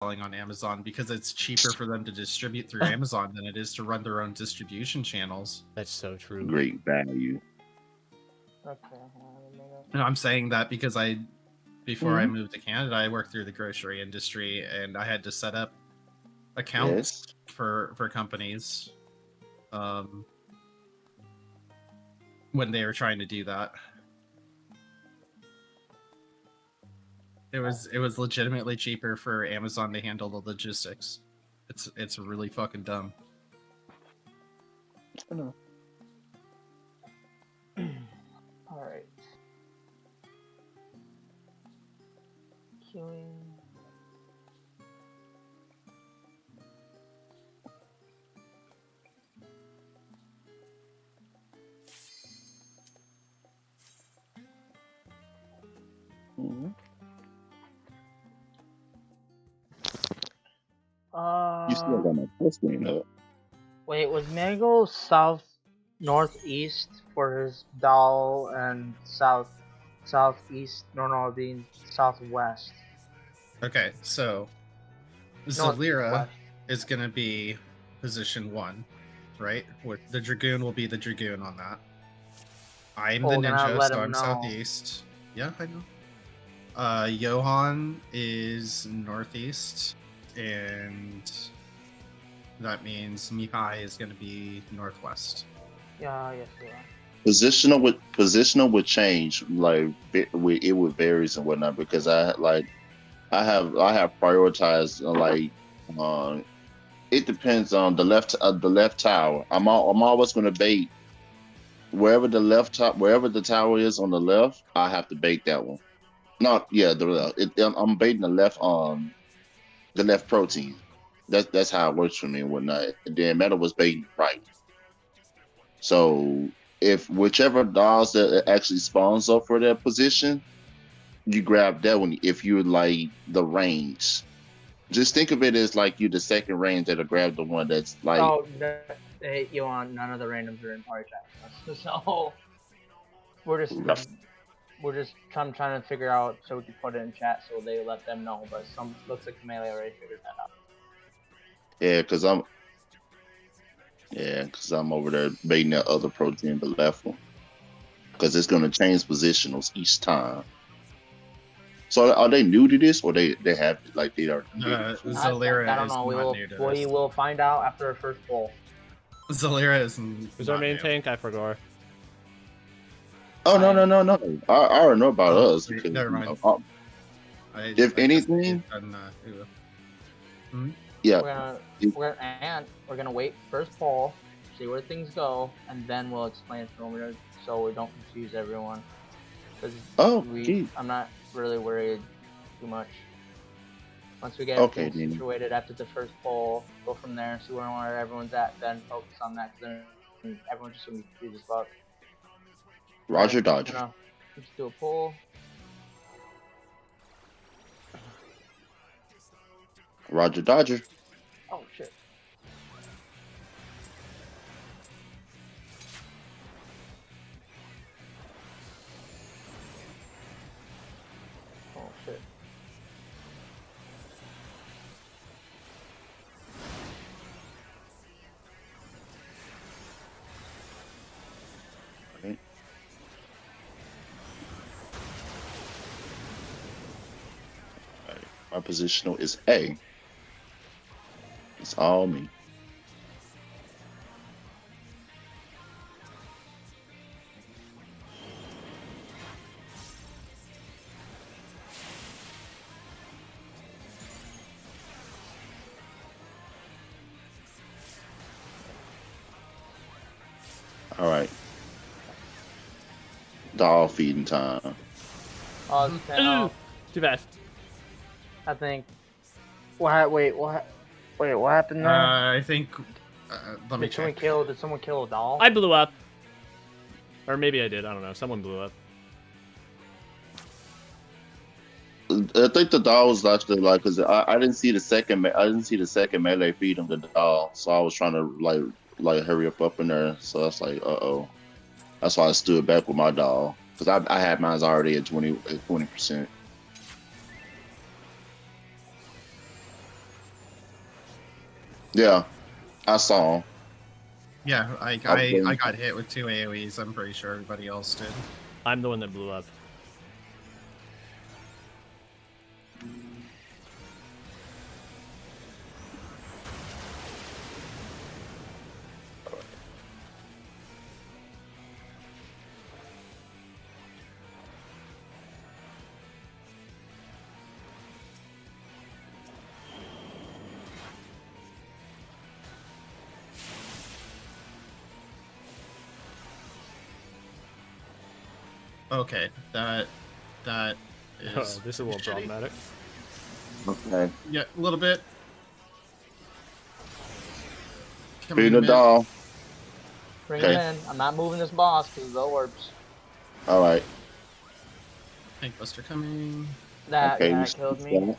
selling on Amazon because it's cheaper for them to distribute through Amazon than it is to run their own distribution channels. That's so true. Great value. Okay. And I'm saying that because before I Mhm. moved to Canada, I worked through the grocery industry and I had to set up accounts for companies when they were trying to do that. It was legitimately cheaper for Amazon to handle the logistics. It's really fucking dumb. I know. All right. Queuing. Mhm. You still got my full screen up. Wait, was Mango northeast for his doll and southeast? No, being southwest. Okay, so Zalira is gonna be position 1, right? With the Dragoon will be the Dragoon on that. I'm the ninja, so I'm southeast. Yeah, I know. Johan is northeast, and that means Mihai is going to be northwest. Yeah. Positional would change, like it would varies and whatnot, because I have prioritized it depends on the left tower. I'm always going to bait wherever the tower is on the left. I have to bait that one. Not the left. I'm baiting the left protein. That's how it works for me and whatnot. And then Meta was baiting right. So if whichever dolls that actually spawns up for that position, you grab that one. If you like the range, just think of it as like you the second range that'll grab the one that's like. Oh, hey, Johan, none of the randoms are in party chat, so we're just trying to figure out so we can put it in chat so they let them know. But looks like Melee already figured that out. Yeah, because I'm over there baiting that other protein, the left one, because it's going to change positionals each time. So are they new to this, or they have like they are? Zalira I don't know. We will find out after our first poll. Zalira is. Who's our main tank? I forgot. Oh no! I already know about us. Wait, never mind. If anything, we're gonna wait first poll, see where things go, and then we'll explain it so we don't confuse everyone. I'm not really worried too much. Once we get everything situated after the first poll, go from there and see where everyone's at, then focus on that, because then everyone's just gonna be confused as fuck. Roger Dodger. Let's do a poll. Roger Dodger. Oh shit. Oh shit. Right. My positional is A. It's all me. All right. Doll feeding time. Oh, too fast. I think. What happened there? I think. Let me check. Did someone kill a doll? I blew up. Or maybe I did. I don't know. Someone blew up. I think the doll was actually like, cause I didn't see the second. I didn't see the second melee feed on the doll, so I was trying to like hurry up in there. So that's like, that's why I stood back with my doll, cause I had mine already at 20%. Yeah, I saw him. Yeah, I got hit with 2 AoEs. I'm pretty sure everybody else did. I'm the one that blew up. Okay, that is. Oh, this is a little problematic. Okay. Yeah, a little bit. Beat the doll. Bring him in. I'm not moving this boss because of the orbs. All right. Tank Buster coming. That killed me.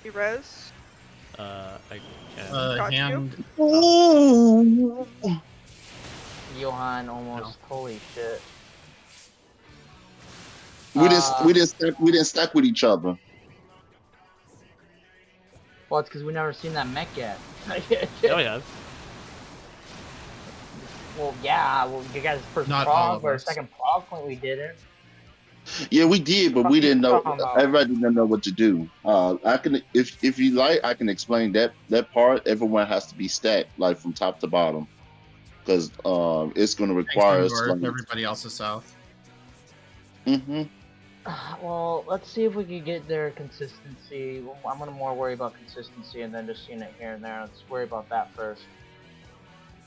You res? I can. Hand. Johan almost. Holy shit. We didn't stack with each other. Well, it's because we never seen that mech yet. Oh yeah. Well, yeah. Well, you guys first Not all prog of or us. second prog point we did it. Yeah, we did, but we didn't know. Talking about? Everybody didn't know what to do. I can, if you like, I can explain that part. Everyone has to be stacked, like from top to bottom, because it's going to require us. North, everybody else is south. Mm-hmm. Well, let's see if we can get their consistency. I'm gonna more worry about consistency and then just seeing it here and there. Let's worry about that first.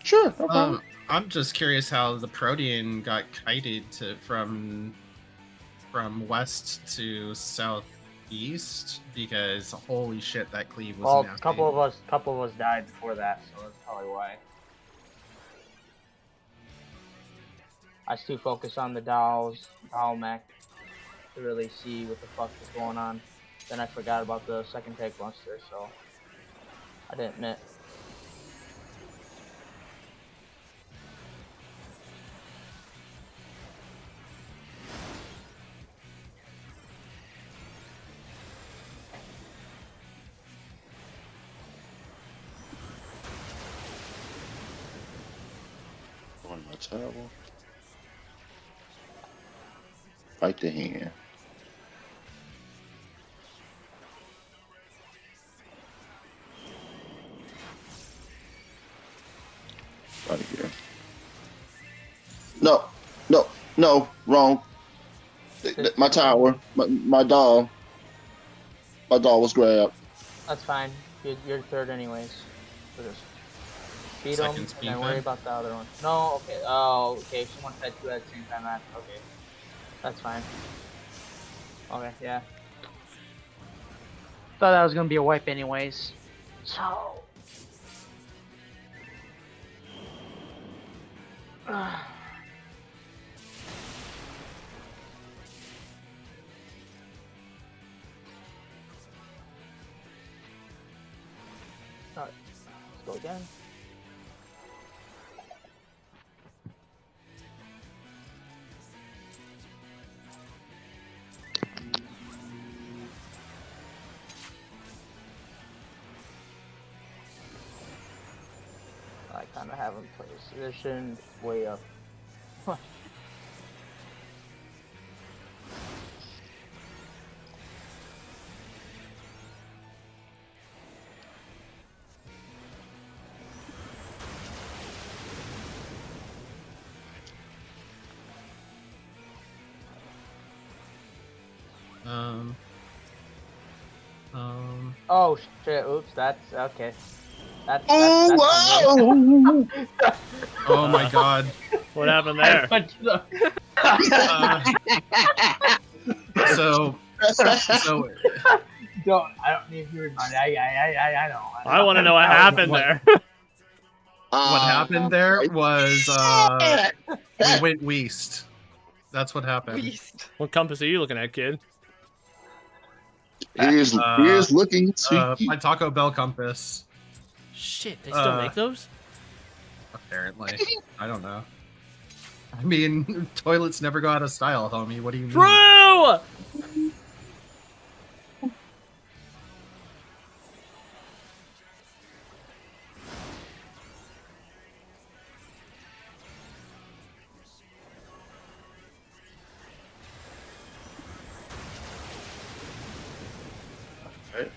Sure. Okay. I'm just curious how the Protean got kited from west to southeast, because holy shit, that cleave was Well, nasty. a couple of us died before that, so that's probably why. I was too focused on the doll mech to really see what the fuck was going on. Then I forgot about the second tank buster, so I didn't admit. On my tower. Fight the hand. Right here. No, wrong. My tower, my doll. My doll was grabbed. That's fine. You're third anyways. So just beat them and then worry about the other one. No, okay. Oh, okay. Someone said 2 at the same time. Okay. That's fine. Okay, yeah. Thought that was gonna be a wipe anyways. So. Alright, let's go again. I kind of have him positioned way up. Oh shit! Oops, that's okay. That's wow! Oh my god. What happened there? So I don't need your money. I know. I want to know what happened there. What happened there was we went west. That's what happened. What compass are you looking at, kid? Here's looking to my Taco Bell compass. Shit, they still make those? Apparently. I don't know. I mean, toilets never go out of style, homie. What do you mean? True! Okay.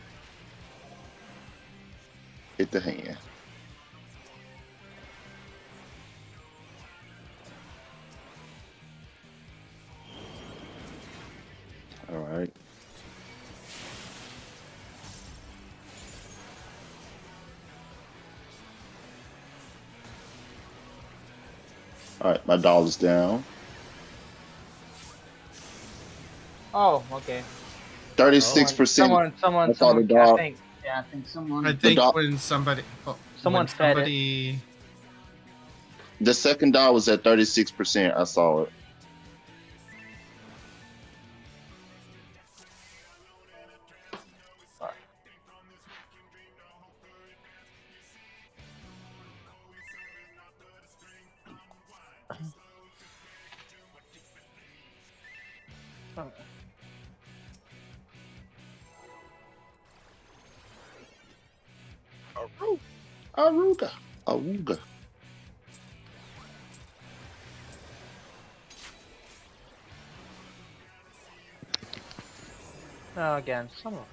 Hit the hand. All right. All right, my dollar's down. Oh, okay. 36%. Someone. I thought the dog. I think someone. I think when somebody, Someone fed it. The second dog was at 36%. I saw it. Aruga. Awooga. Oh, again, someone.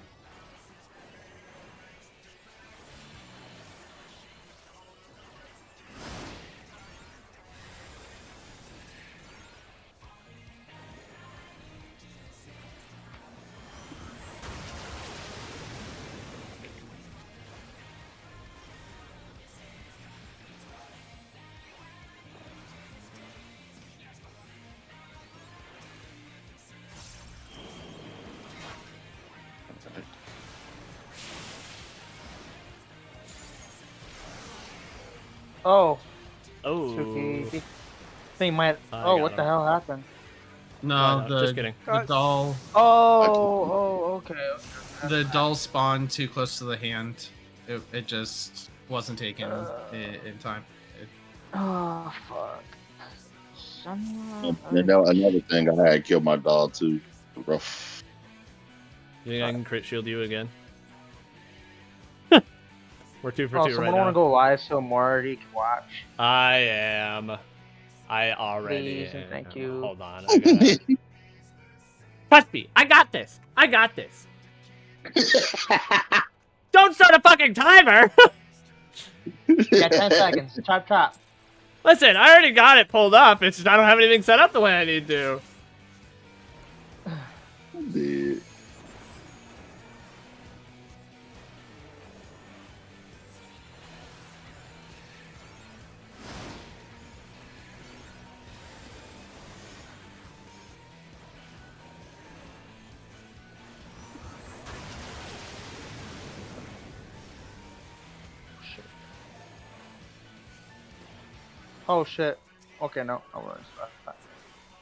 Oh. Oh. Spooky. Think might. I Oh, got what him. the hell happened? No, just kidding. the doll. Oh, okay. The doll spawned too close to the hand. It just wasn't taken in time. Oh, fuck. Someone. And that, another thing, I had killed my dog too. Rough. You think I can crit shield you again? We're 2 for 2 right now. Someone want to go live so Marty can watch. I am. I already Please and am. thank you. Hold on. I gotta... Trust me. I got this. I got this. Don't start a fucking timer. Yeah, 10 seconds. Chop, chop. Listen, I already got it pulled up. It's just I don't have anything set up the way I need to. Dude. Oh shit. Okay, no. I'm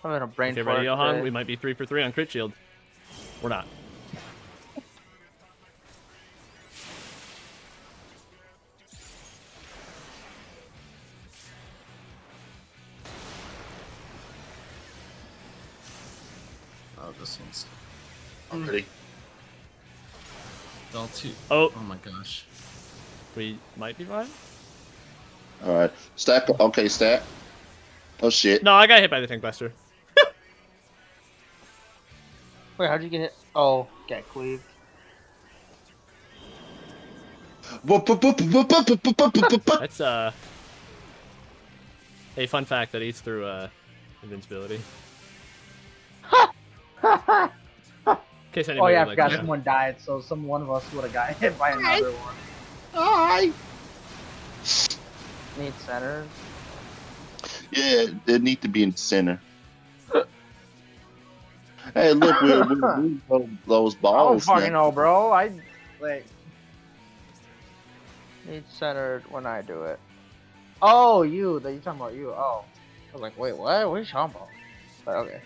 having a brain Okay, fart ready, Johan? today. We might be 3 for 3 on crit shield. We're not. Oh, this one's Already. doll 2. Oh. Oh my gosh. We might be fine. All right. Stack. Okay, stack. Oh shit. No, I got hit by the tank blaster. Wait, how'd you get hit? Oh, get cleaved. That's a fun fact that eats through invincibility. In case Oh anybody yeah, I would like forgot to know. someone died, so one of us would have got hit by another one. Hi. Need centers. Yeah, they need to be in the center. Hey, look, we're those I don't balls. fucking now. know, bro. Wait. Need centered when I do it. Oh, you talking about you? Oh, I was like, wait, what? What are you talking about? But okay.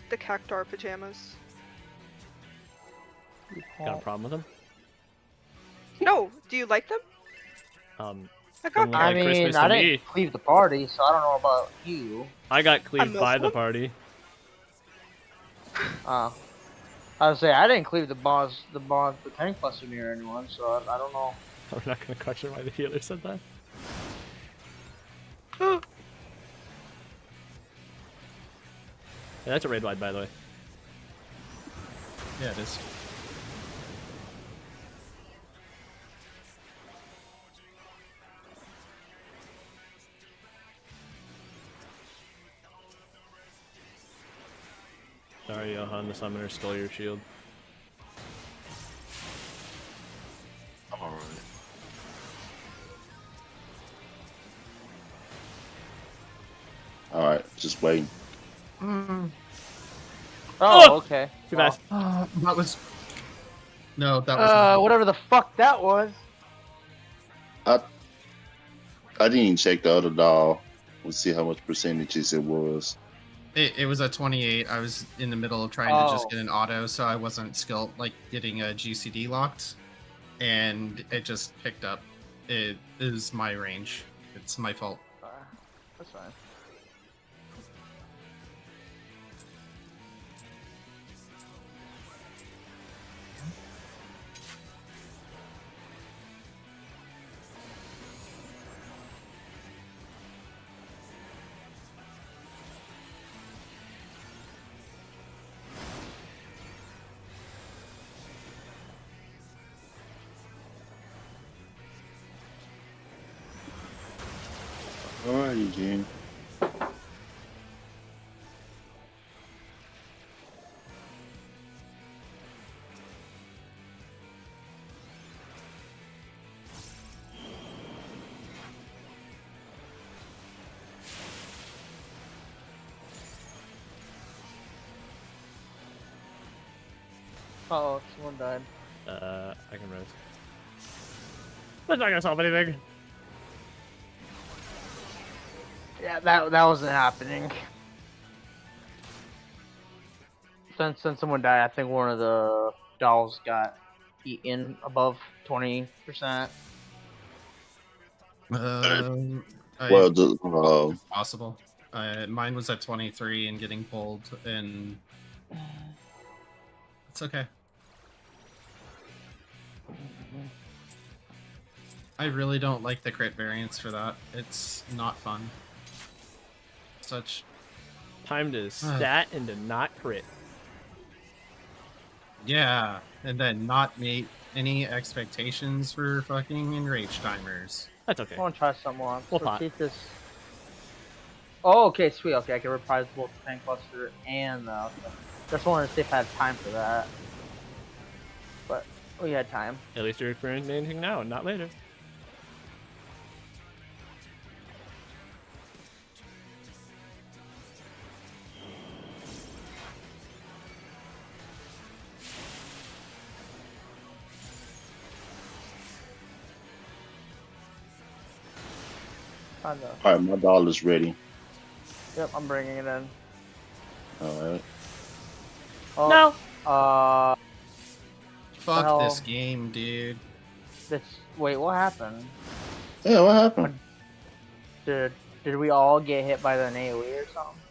The cactar pajamas. Got a problem with them? No, do you like them? I got Don't look I like mean, Christmas I to didn't me. cleave the party, so I don't know about you. I got cleaved I'm by the Muslim. party. I would say I didn't cleave the tank cluster near anyone, so I don't know. We're not gonna question why the healer said that. Oh, Yeah, that's a raid wide, by the way. Yeah, it is. the summoner stole your shield. All right. All right, just waiting. Oh, okay. Too fast. That was. No, that was. Whatever the fuck that was. I didn't even check the other doll. We'll see how much percentages it was. It was at 28. I was in the middle of trying to just get an auto, so I wasn't skilled like getting a GCD locked, and it just picked up. It is my range. It's my fault. That's fine. Alrighty, Gene. Oh, someone died. I can rest. That's not gonna solve anything. Yeah, that wasn't happening. Since someone died, I think one of the dolls got eaten above 20%. Well, it's possible. Mine was at 23 and getting pulled, and it's okay. I really don't like the crit variance for that. It's not fun. Such time to stat and to not crit. Yeah, and then not meet any expectations for fucking enrage timers. That's okay. I want to try something more. We'll pot. This. Oh, okay, sweet. Okay, I can reprise both the tank cluster and the. Just wanted to see if I had time for that. But we had time. At least you're experiencing now, not later. Alright, my doll is ready. Yep, I'm bringing it in. Alright. Oh, no! Fuck this game, dude. Wait, what happened? Yeah, what happened? Did we all get hit by the AoE or something?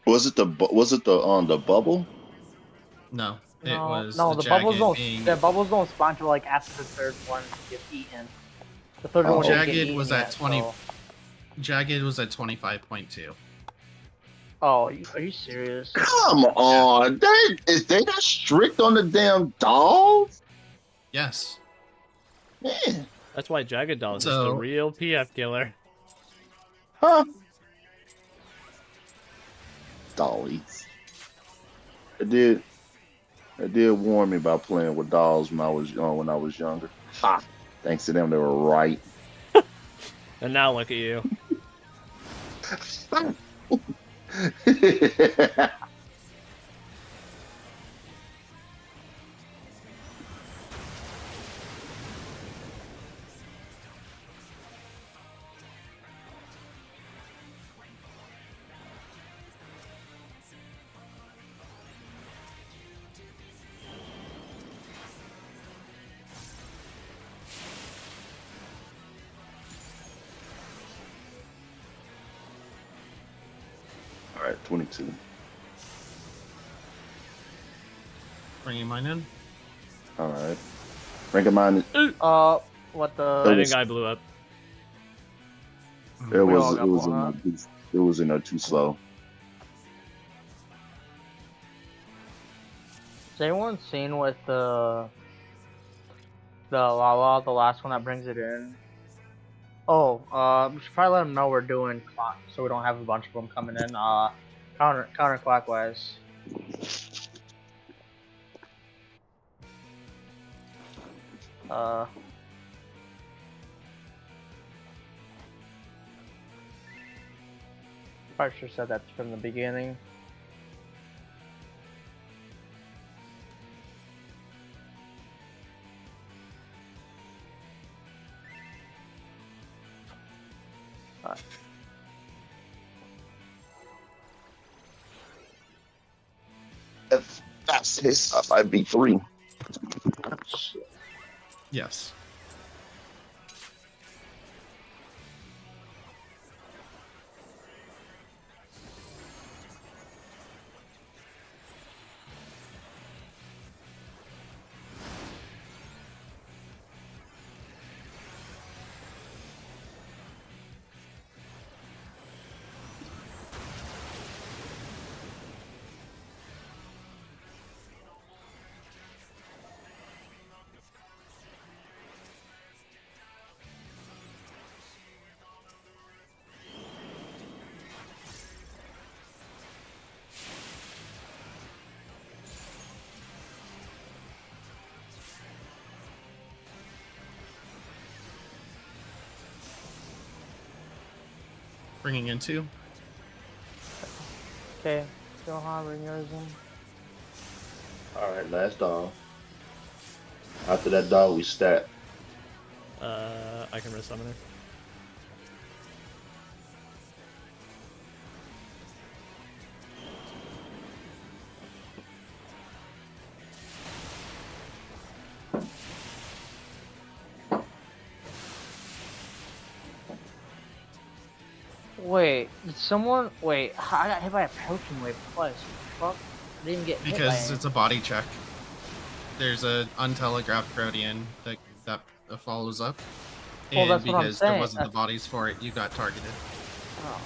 Was it the bubble? No, it was no. the bubbles don't. being... The bubbles don't spawn till like after the third one gets eaten. The third one Jagged was at 20. So... Jagged was at 25.2. Oh, are you serious? Come on, they not strict on the damn dolls? Yes. Man. That's why Jagged Dolls is the real PF killer. Huh? Dollies. It did warn me about playing with dolls when I was younger. Ha! Thanks to them, they were right. And now look at you. All right, 22. Bringing mine in. All right. Rank of mine. What the? I think I blew up. It was in there too slow. Has anyone seen with the Lala, the last one that brings it in? Oh, we should probably let them know we're doing clock, so we don't have a bunch of them coming in. Counterclockwise. Probably should have said that from the beginning. If that's his stuff, I'd be 3. Yes. Bringing in 2. Okay, still harboring yours in. Alright, last dog. After that dog, we stat. I can risk summoner. Wait, did someone? Wait, I got hit by a potion wave twice. Fuck, I didn't even get hit by Because it's a body check. There's a untelegraphed Protean that follows up. Well, And that's what I'm because saying. there wasn't the bodies for it, you got targeted. Oh.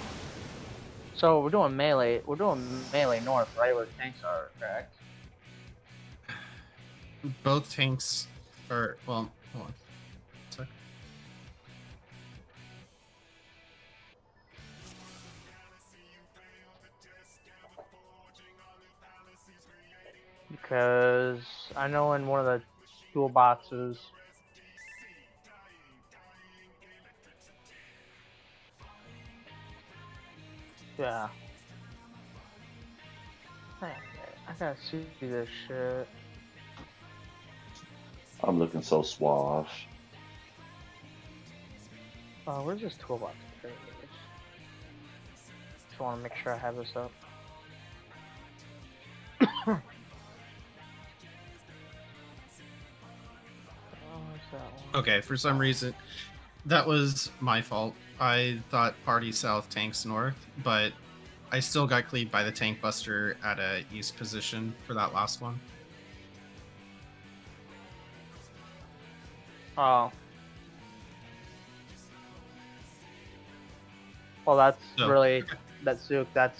So we're doing melee. We're doing melee north, right, where the tanks are, correct? Both tanks are, well, hold on. Sorry. Because I know in one of the toolboxes. Yeah. I gotta see this shit. I'm looking so suave. Oh, where's this toolbox? There it is. Just want to make sure I have this up. Okay, for some reason, that was my fault. I thought party south, tanks north, but I still got cleaved by the tank buster at a east position for that last one. Oh. Well, that's really, that's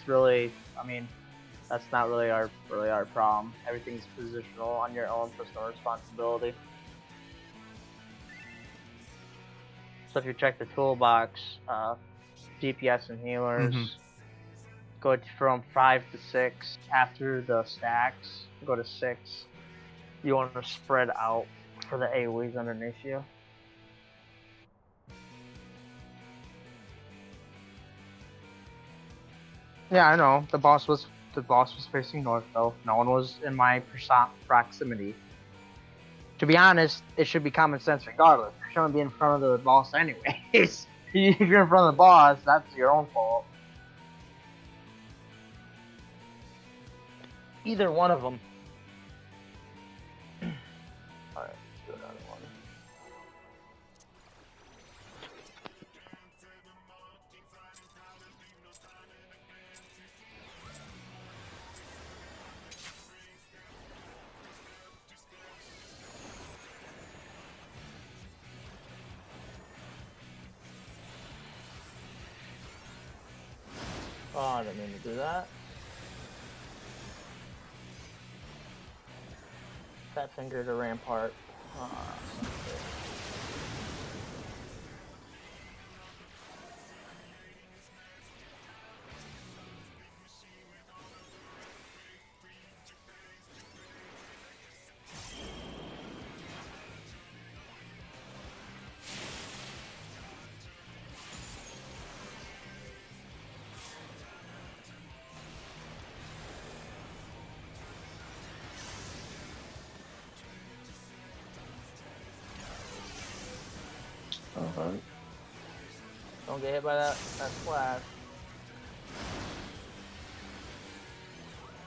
really, I mean, that's not really our problem. Everything's positional on your own personal responsibility. So if you check the toolbox, DPS and healers, go from 5 to 6. After the stacks, go to 6. You want to spread out for the AoEs underneath you. Yeah, I know. The boss was facing north though. No one was in my proximity. To be honest, it should be common sense regardless. You shouldn't be in front of the boss anyways. If you're in front of the boss, that's your own fault. Either one of them. Alright, let's do another one. Oh, I didn't mean to do that. Fat finger to rampart. Alright. Don't get hit by that splash.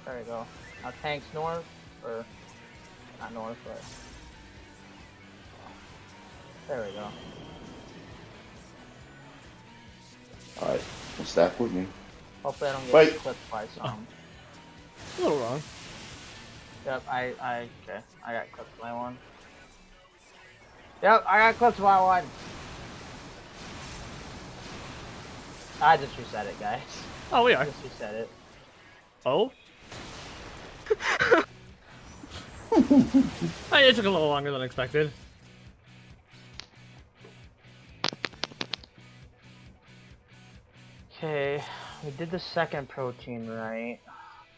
There you go. Now tanks north, or not north, but there we go. Alright, stack with me. Hopefully I don't get clipped by some. A little wrong. Yep, okay. I got clipped by one. Yep, I got clipped by one. I just reset it, guys. Oh, we are. I just reset it. Oh? It took a little longer than expected. Okay, we did the second protein right.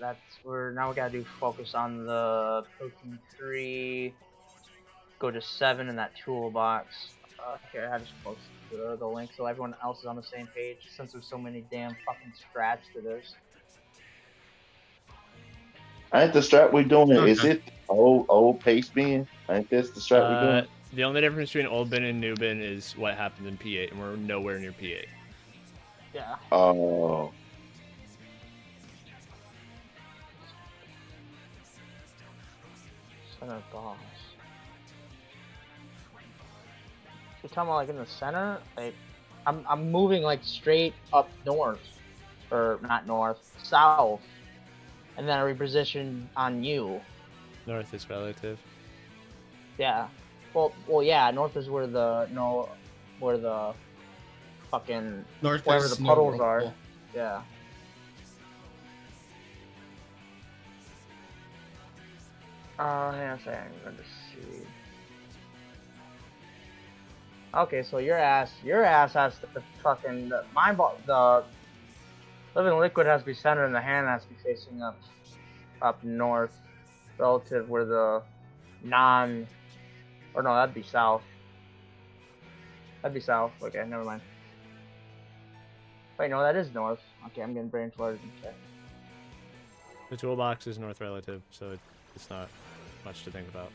Now we gotta do focus on the protein 3. Go to 7 in that toolbox. Here, I just post the link so everyone else is on the same page. Since there's so many damn fucking strats to this. Ain't the strat we doing it? Is it old pace bin? Ain't this the strat we doing? The only difference between old bin and new bin is what happens in P8, and we're nowhere near P8. Yeah. Oh. Center boss. You're talking about like in the center? Like, I'm moving like straight up north, or not north, south, and then I reposition on you. North is relative. Yeah. Well, yeah. North is where the fucking North wherever is the puddles no are. whirlpool. Yeah. Hang on a second. I'm going to see. Okay, so your ass has to fucking the living liquid has to be centered and the hand has to be facing up north, relative where the or no, that'd be south. That'd be south. Okay, never mind. Wait, no, that is north. Okay, I'm getting brain flooded. Okay. The toolbox is north relative, so it's not much to think about.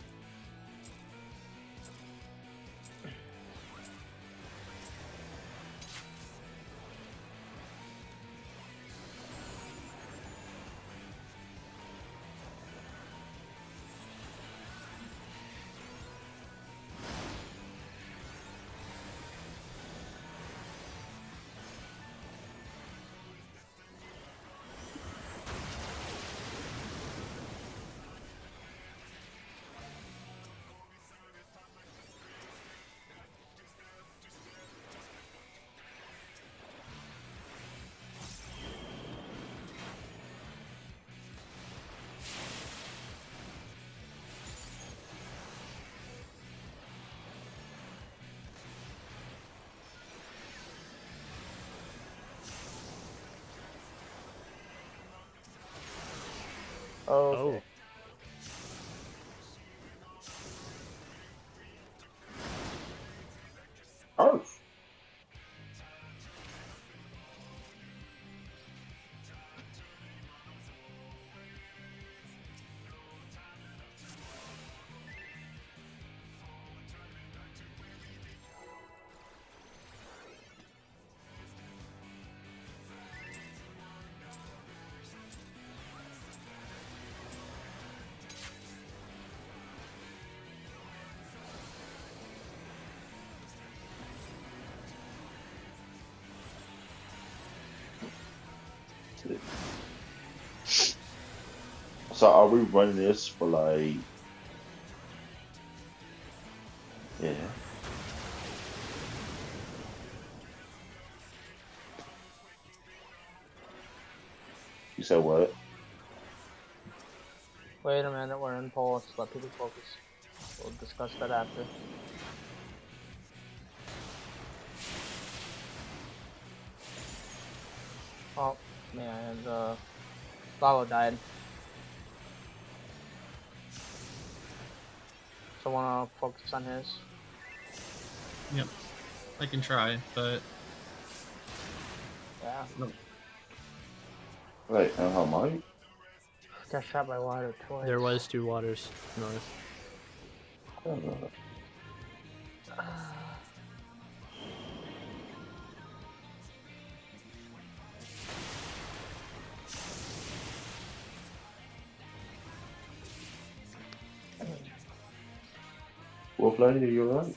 Okay. Oh. So are we running this for like? Yeah. You said what? Wait a minute, we're in pause. Let people focus. We'll discuss that after. Oh, man, Lalo died. So wanna focus on his? Yep. I can try, but Yeah. no. Wait, how Mike? Got shot by water twice. There was 2 waters north. Wolf Lady, you're right.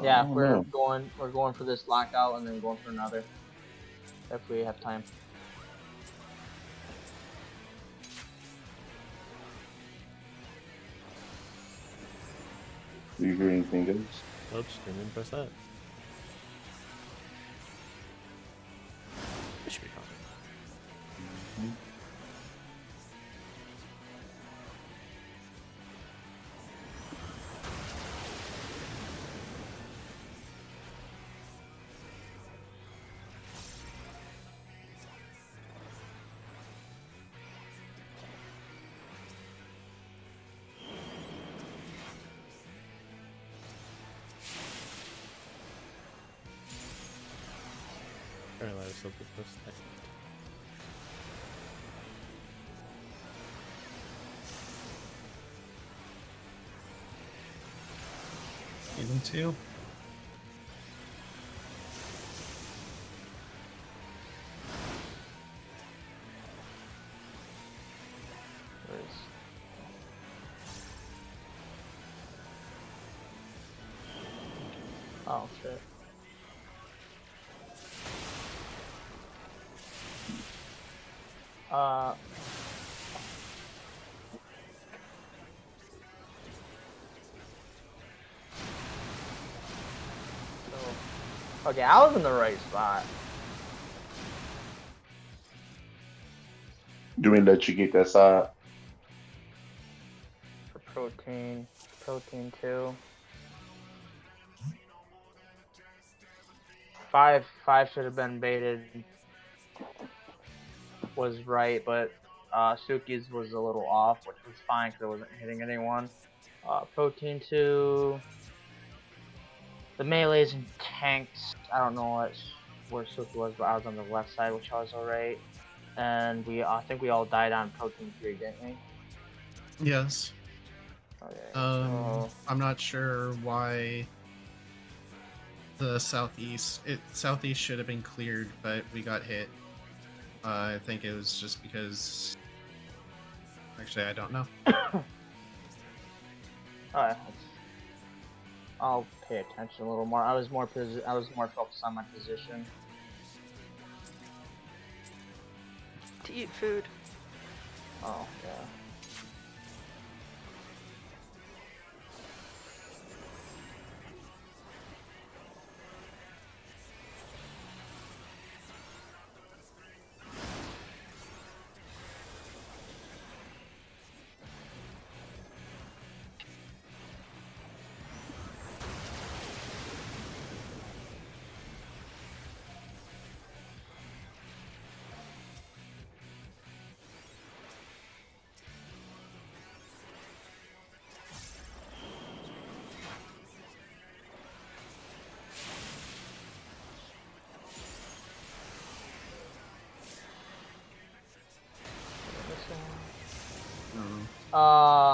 Yeah, we're going for this lockout and then going for another if we have time. Do you hear anything else? Oops, didn't press that. It should be fine. Apparently I was still this. Season 2. Oh shit. Okay, I was in the right spot. Do we let you get that side? For protein 2. 5 should have been baited. Was right, but Suki's was a little off, which was fine because it wasn't hitting anyone. Protein 2. The melees and tanks. I don't know where Suki was, but I was on the left side, which I was alright. And I think we all died on protein 3, didn't we? Yes. Okay. I'm not sure why the southeast should have been cleared, but we got hit. I think it was just because. Actually, I don't know. Alright. I'll pay attention a little more. I was more focused on my position. To eat food. Oh yeah.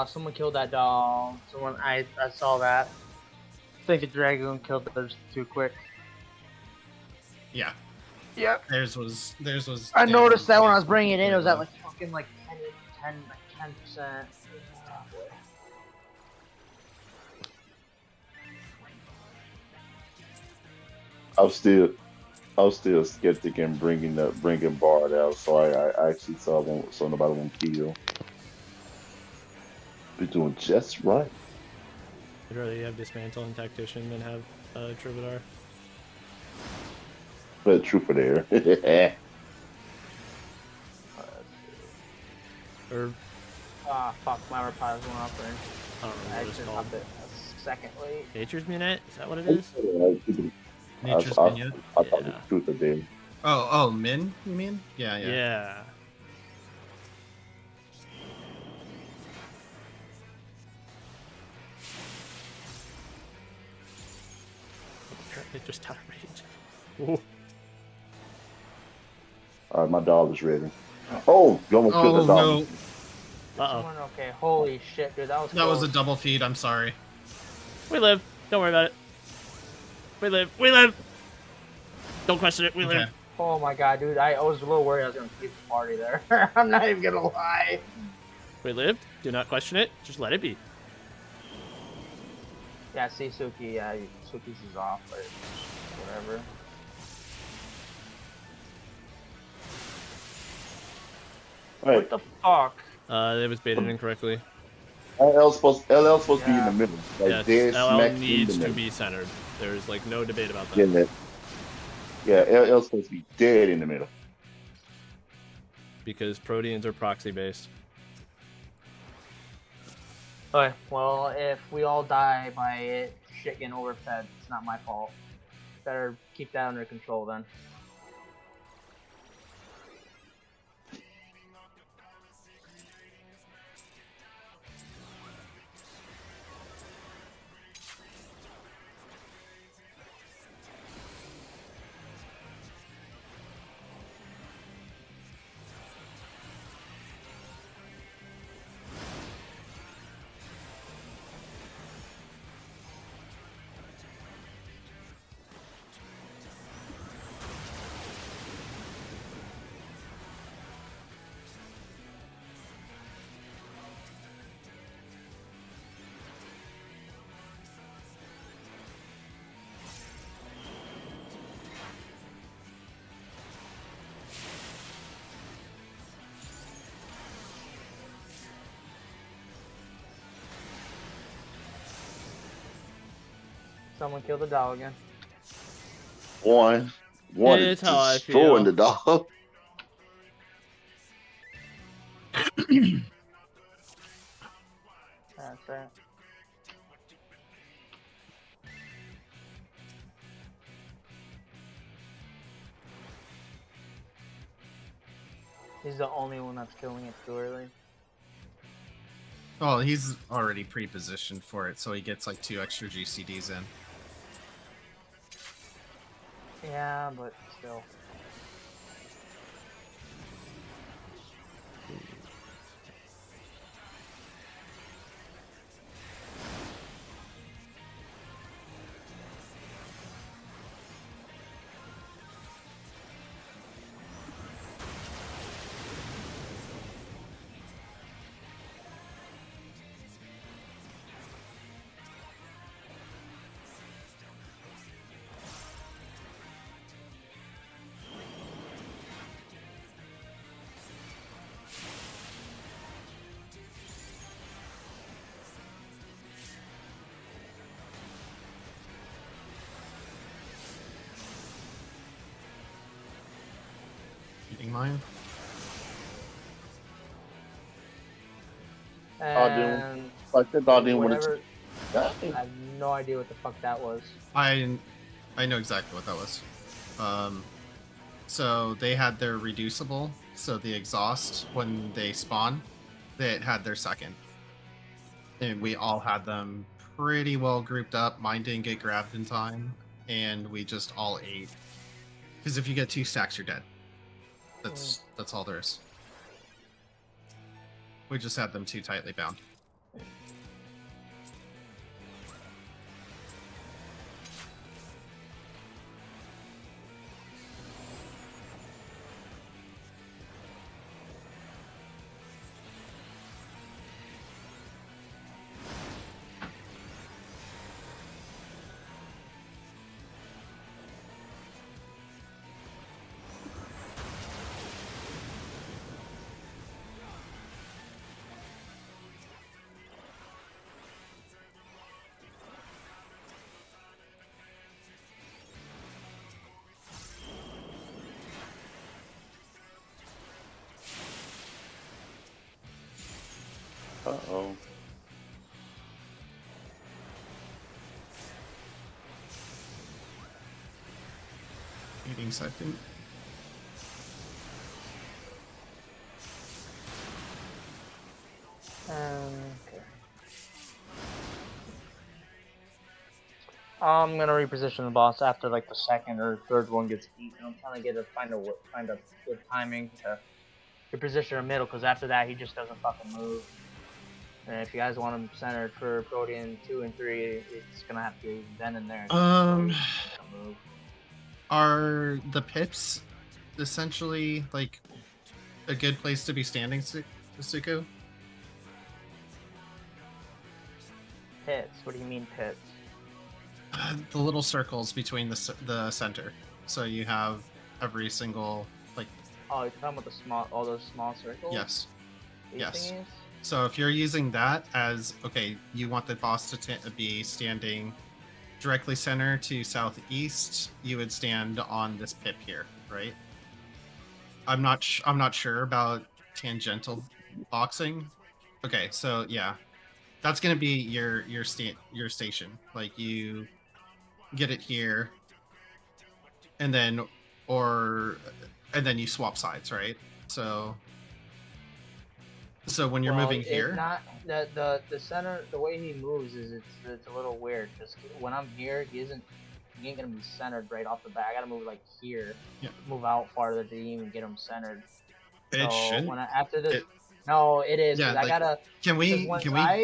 Someone killed that dog. I saw that. I think a dragoon killed theirs too quick. Yeah. Yep. Theirs was. I noticed that when I was bringing it in, it was at like fucking like 10%. I was still skeptic in bringing Bard out, so I actually saw nobody won't kill. We're doing just right. I'd rather you have Dismantle and Tactician than have Troubadour. But trooper there. Or fuck, my replies went up there. I don't know what it's called. A second late. Nature's Minute? Is that what it is? Nature's Minute? I thought it was trooper there. Oh, Min, you mean? Yeah. Yeah. It just out of range. Alright, my dog is ready. Oh, you almost killed the dog. No. Uh-oh. Okay, holy shit, dude, that was That was a double feed, I'm sorry. We live. Don't worry about it. We live. Don't question it. We live. Oh my god, dude! I was a little worried I was gonna keep the party there. I'm not even gonna lie. We lived. Do not question it. Just let it be. Yeah, see Suki. Yeah, Suki's is off, but whatever. Right. What the fuck? It was baited incorrectly. LL's supposed to be in the middle. Like Yes, dead LL smack in needs the to middle. be centered. There's like no debate about that. Yeah, LL's supposed to be dead in the middle. Because proteins are proxy based. Okay, well, if we all die by it, shit getting overfed, it's not my fault. Better keep that under control then. Someone killed the dog again. One is It's how I destroying feel. the dog. That's right. He's the only one that's killing it too early. Well, he's already pre-positioned for it, so he gets like 2 extra GCDs in. Yeah, but still. Eating mine. And Like the dog didn't want whatever. to. I have no idea what the fuck that was. I know exactly what that was. So they had their reducible, so the exhaust when they spawn, they had their second, and we all had them pretty well grouped up. Mine didn't get grabbed in time, and we just all ate. Because if you get 2 stacks, you're dead. That's all there is. We just had them too tightly bound. Uh-oh. Eating second. Okay. I'm gonna reposition the boss after like the second or third one gets eaten. I'm trying to find a good timing to reposition in the middle, because after that he just doesn't fucking move. And if you guys want him centered for Protean 2 and 3, it's gonna have to be then and there. Are the pips essentially like a good place to be standing, Suku? Pits? What do you mean pits? The little circles between the center. So you have every single like. Oh, you're talking about all those small circles? Yes. These Yes. thingies? So if you're using that as okay, you want the boss to be standing directly center to southeast. You would stand on this pip here, right? I'm not sure about tangential boxing. Okay, so yeah, that's gonna be your station. Like you get it here, and then you swap sides, right? So when you're moving here, not the center. The way he moves is it's a little weird. Just when I'm here, he ain't gonna be centered right off the bat. I gotta move like here, move out farther to even get him centered. It so shouldn't. When after this, no, it is. Yeah, I gotta. Can we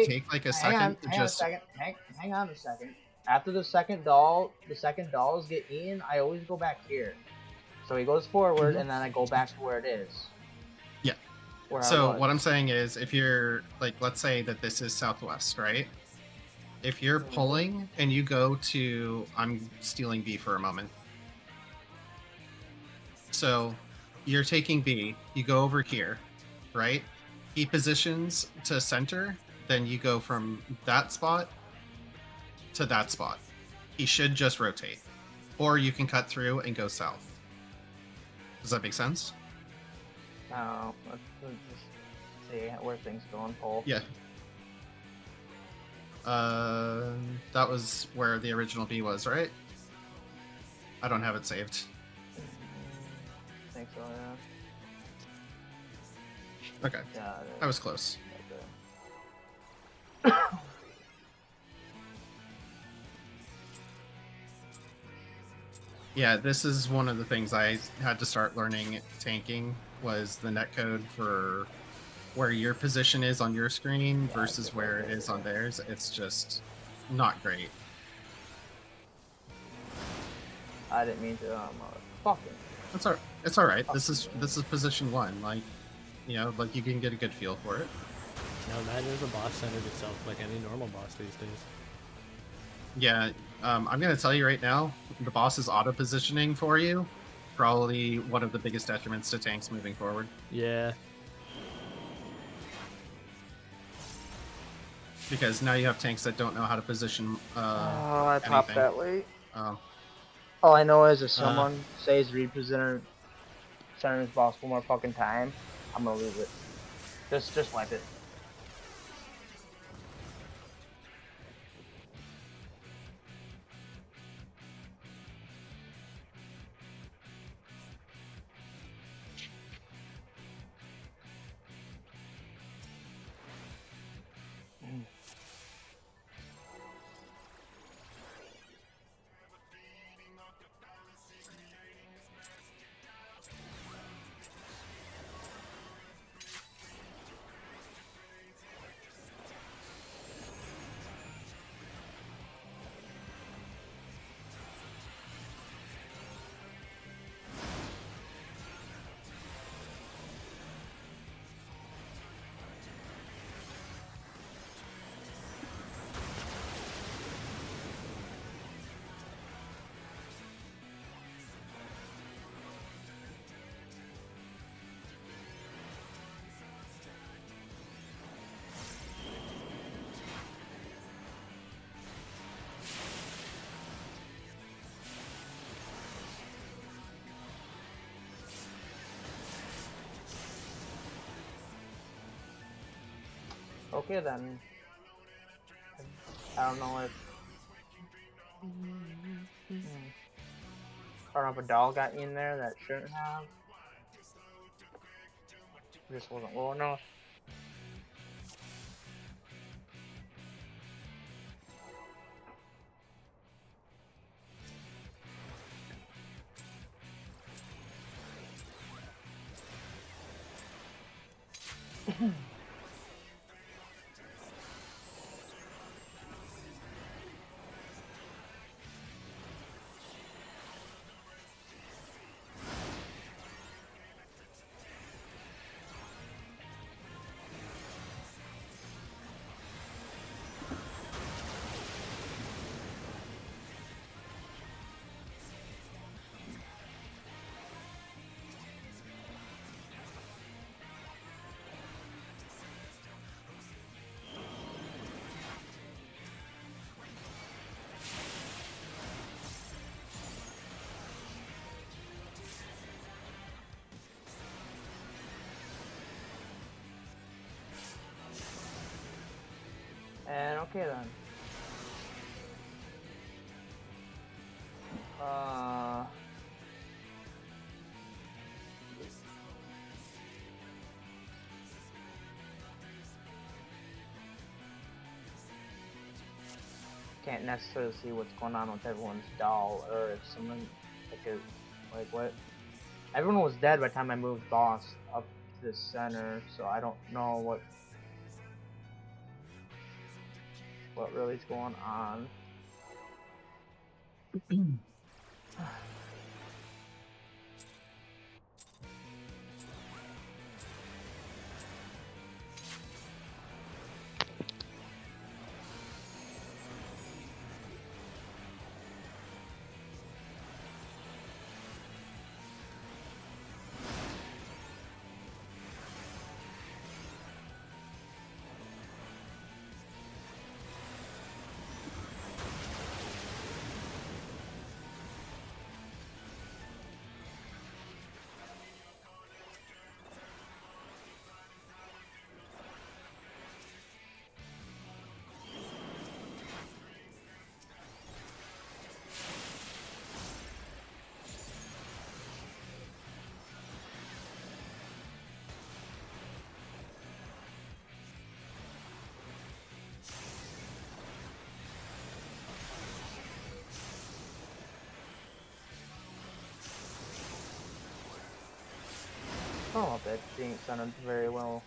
take like a second to just hang on a second. After the second dolls get in, I always go back here. So he goes forward, and then I go back to where it is. Yeah. So what I'm saying is, if you're like, let's say that this is southwest, right? If you're pulling and you go to, I'm stealing B for a moment. So you're taking B, you go over here, right? He positions to center, then you go from that spot to that spot. He should just rotate. Or you can cut through and go south. Does that make sense? No, let's just see where things going, Paul. Yeah. That was where the original B was, right? I don't have it saved. I think so, yeah. Okay. Yeah, I was close. Okay. Yeah, this is one of the things I had to start learning tanking was the netcode for where your position is on your screen versus where it is on theirs. It's just not great. I didn't mean to fucking. It's all right. This is position 1. Like, you know, like you can get a good feel for it. Now imagine if the boss centered itself like any normal boss these days. Yeah, I'm gonna tell you right now, the boss is auto positioning for you. Probably one of the biggest detriments to tanks moving forward. Yeah. Because now you have tanks that don't know how to position. I popped anything. that late. Oh. All I know is if someone says reposition center's boss one more fucking time, I'm gonna lose it. Just wipe it. Okay then. I don't know if I don't know if a doll got in there that shouldn't have. Just wasn't low enough. Okay then. Can't necessarily see what's going on with everyone's doll, or if someone like what? Everyone was dead by the time I moved boss up to the center, so I don't know what really is going on. Oh, that she ain't sounded very well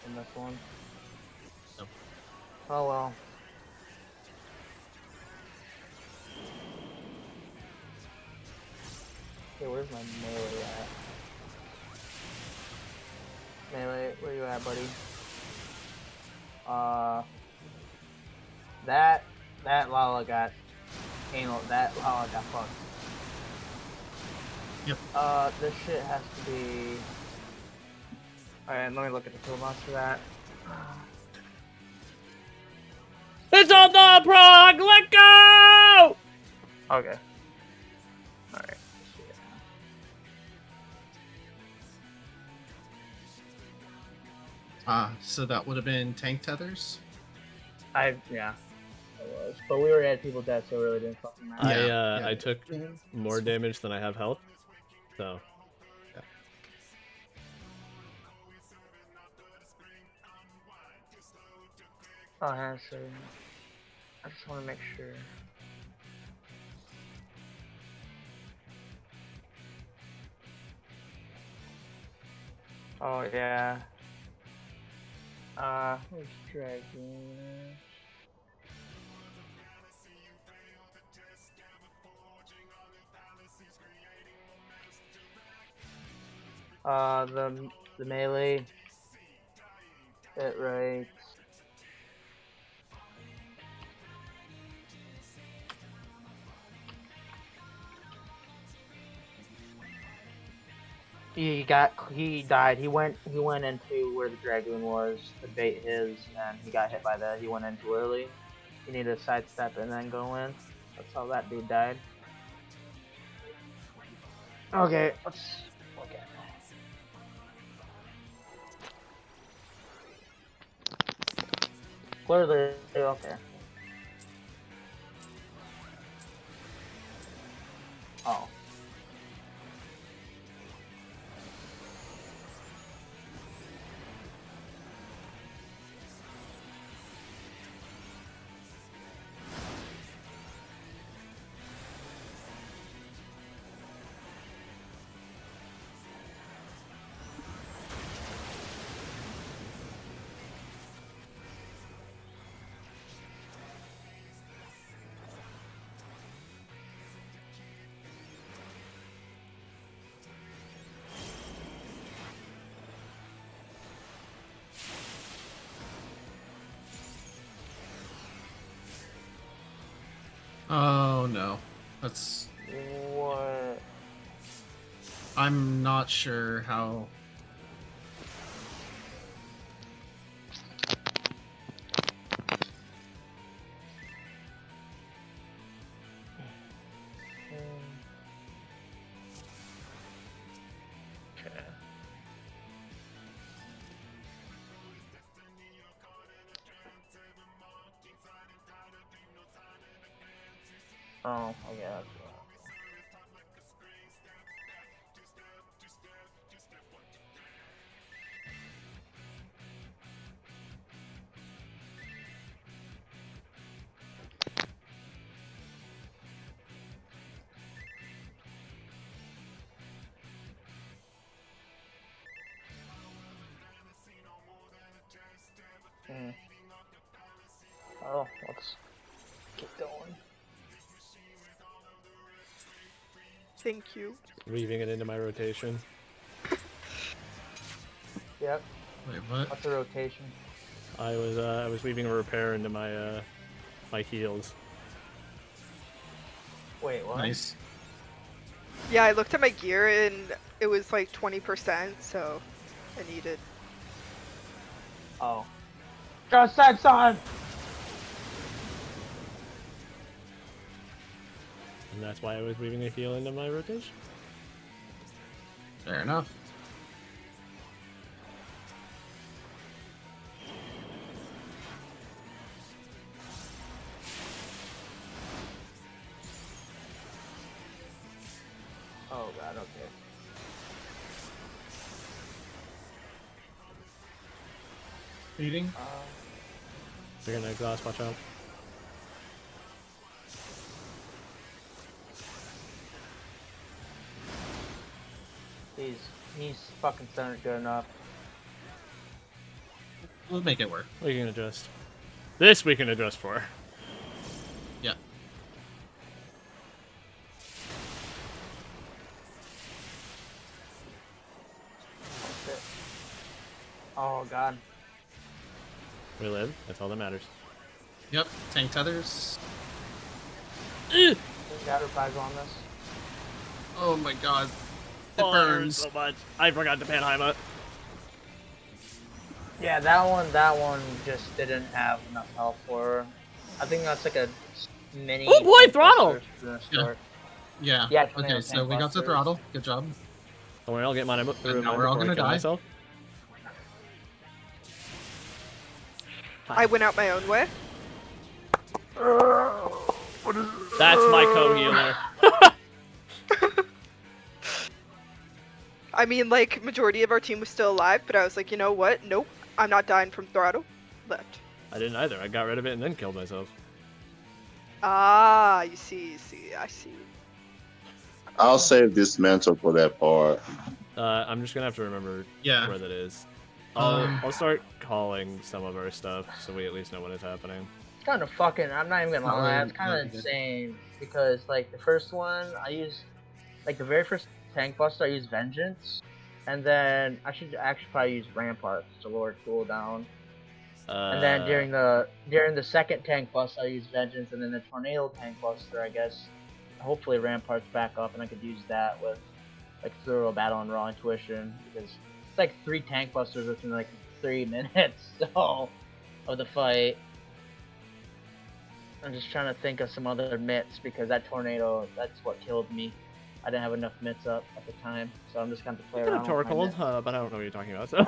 in this one. No. Oh well. Okay, where's my melee at? Melee, where you at, buddy? That Lala got anal. That Lala got fucked. Yep. This shit has to be. Alright, let me look at the toolbox for that. It's all the prog! Let go! Okay. Alright. So that would have been tank tethers? Yeah. It was. But we already had people dead, so it really didn't fucking matter. I took more damage than I have health, so. Yeah. Oh, yeah, so I just want to make sure. Oh, yeah. Where's Dragon? The melee hit right. He died. He went into where the dragoon was to bait his, and he got hit by that. He went in too early. He needed to sidestep and then go in. That's how that dude died. Okay, let's look at it. Clearly, okay. Oh. Oh no. That's. What? I'm not sure how. Oh, okay. That's Oh, let's get going. Thank you. Weaving it into my rotation. Yep. Wait, what? What's the rotation? I was weaving a repair into my my heals. Wait, what? Nice. Yeah, I looked at my gear and it was like 20%, so I needed. Oh. Just said son! And that's why I was weaving a heal into my rotation. Fair enough. Oh god, okay. Eating? They're gonna exhaust, watch out. He's fucking centered good enough. We'll make it work. We can adjust. This we can adjust for. Yeah. Oh god. We live. That's all that matters. Yep. Tank tethers. We got revives on this. Oh my god. It Oh, burns. so much. I forgot to Panheima. Yeah, that one just didn't have enough health for her. I think that's like a mini. Oh boy, throttle! Yeah. Yeah, Okay, so we got the throttle. Good job. Don't worry, I'll get mine through. Now we're all gonna die. Myself. I went out my own way. That's my co-healer. I mean, like, majority of our team was still alive, but I was like, you know what? Nope, I'm not dying from throttle. Left. I didn't either. I got rid of it and then killed myself. Ah, you see, I see. I'll save this mantle for that part. I'm just gonna have to remember where that is. I'll start calling some of our stuff so we at least know when it's happening. It's kind of fucking. I'm not even gonna lie. It's kind of insane because like the first one I used, like the very first tank buster I used Vengeance, and then I should actually probably use Ramparts to lower cooldown. And then during the second tank bust I used Vengeance, and then the Tornado tank buster I guess. Hopefully Ramparts back up and I could use that with like Thorough Battle and Raw Intuition because it's like 3 tank busters within like 3 minutes so of the fight. I'm just trying to think of some other mitts because that tornado, that's what killed me. I didn't have enough mitts up at the time, so I'm just going to play around with my mitts. But I don't know what you're talking about. So.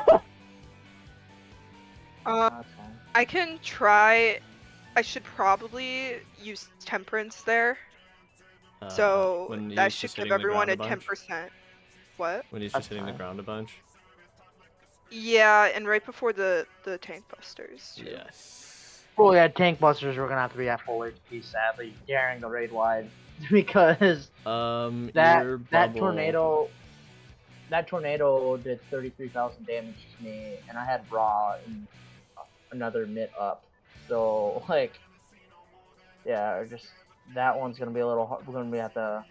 I can try. I should probably use Temperance there. So that should give everyone a 10%. What? When he's just hitting the ground a bunch. Yeah, and right before the tank busters. Too. Yes. Well, yeah, tank busters were gonna have to be at full HP, sadly, daring the raid wide, because that tornado did 33,000 damage to me, and I had raw and another mitt up, so like, yeah, just that one's gonna be a little hard. We're gonna have to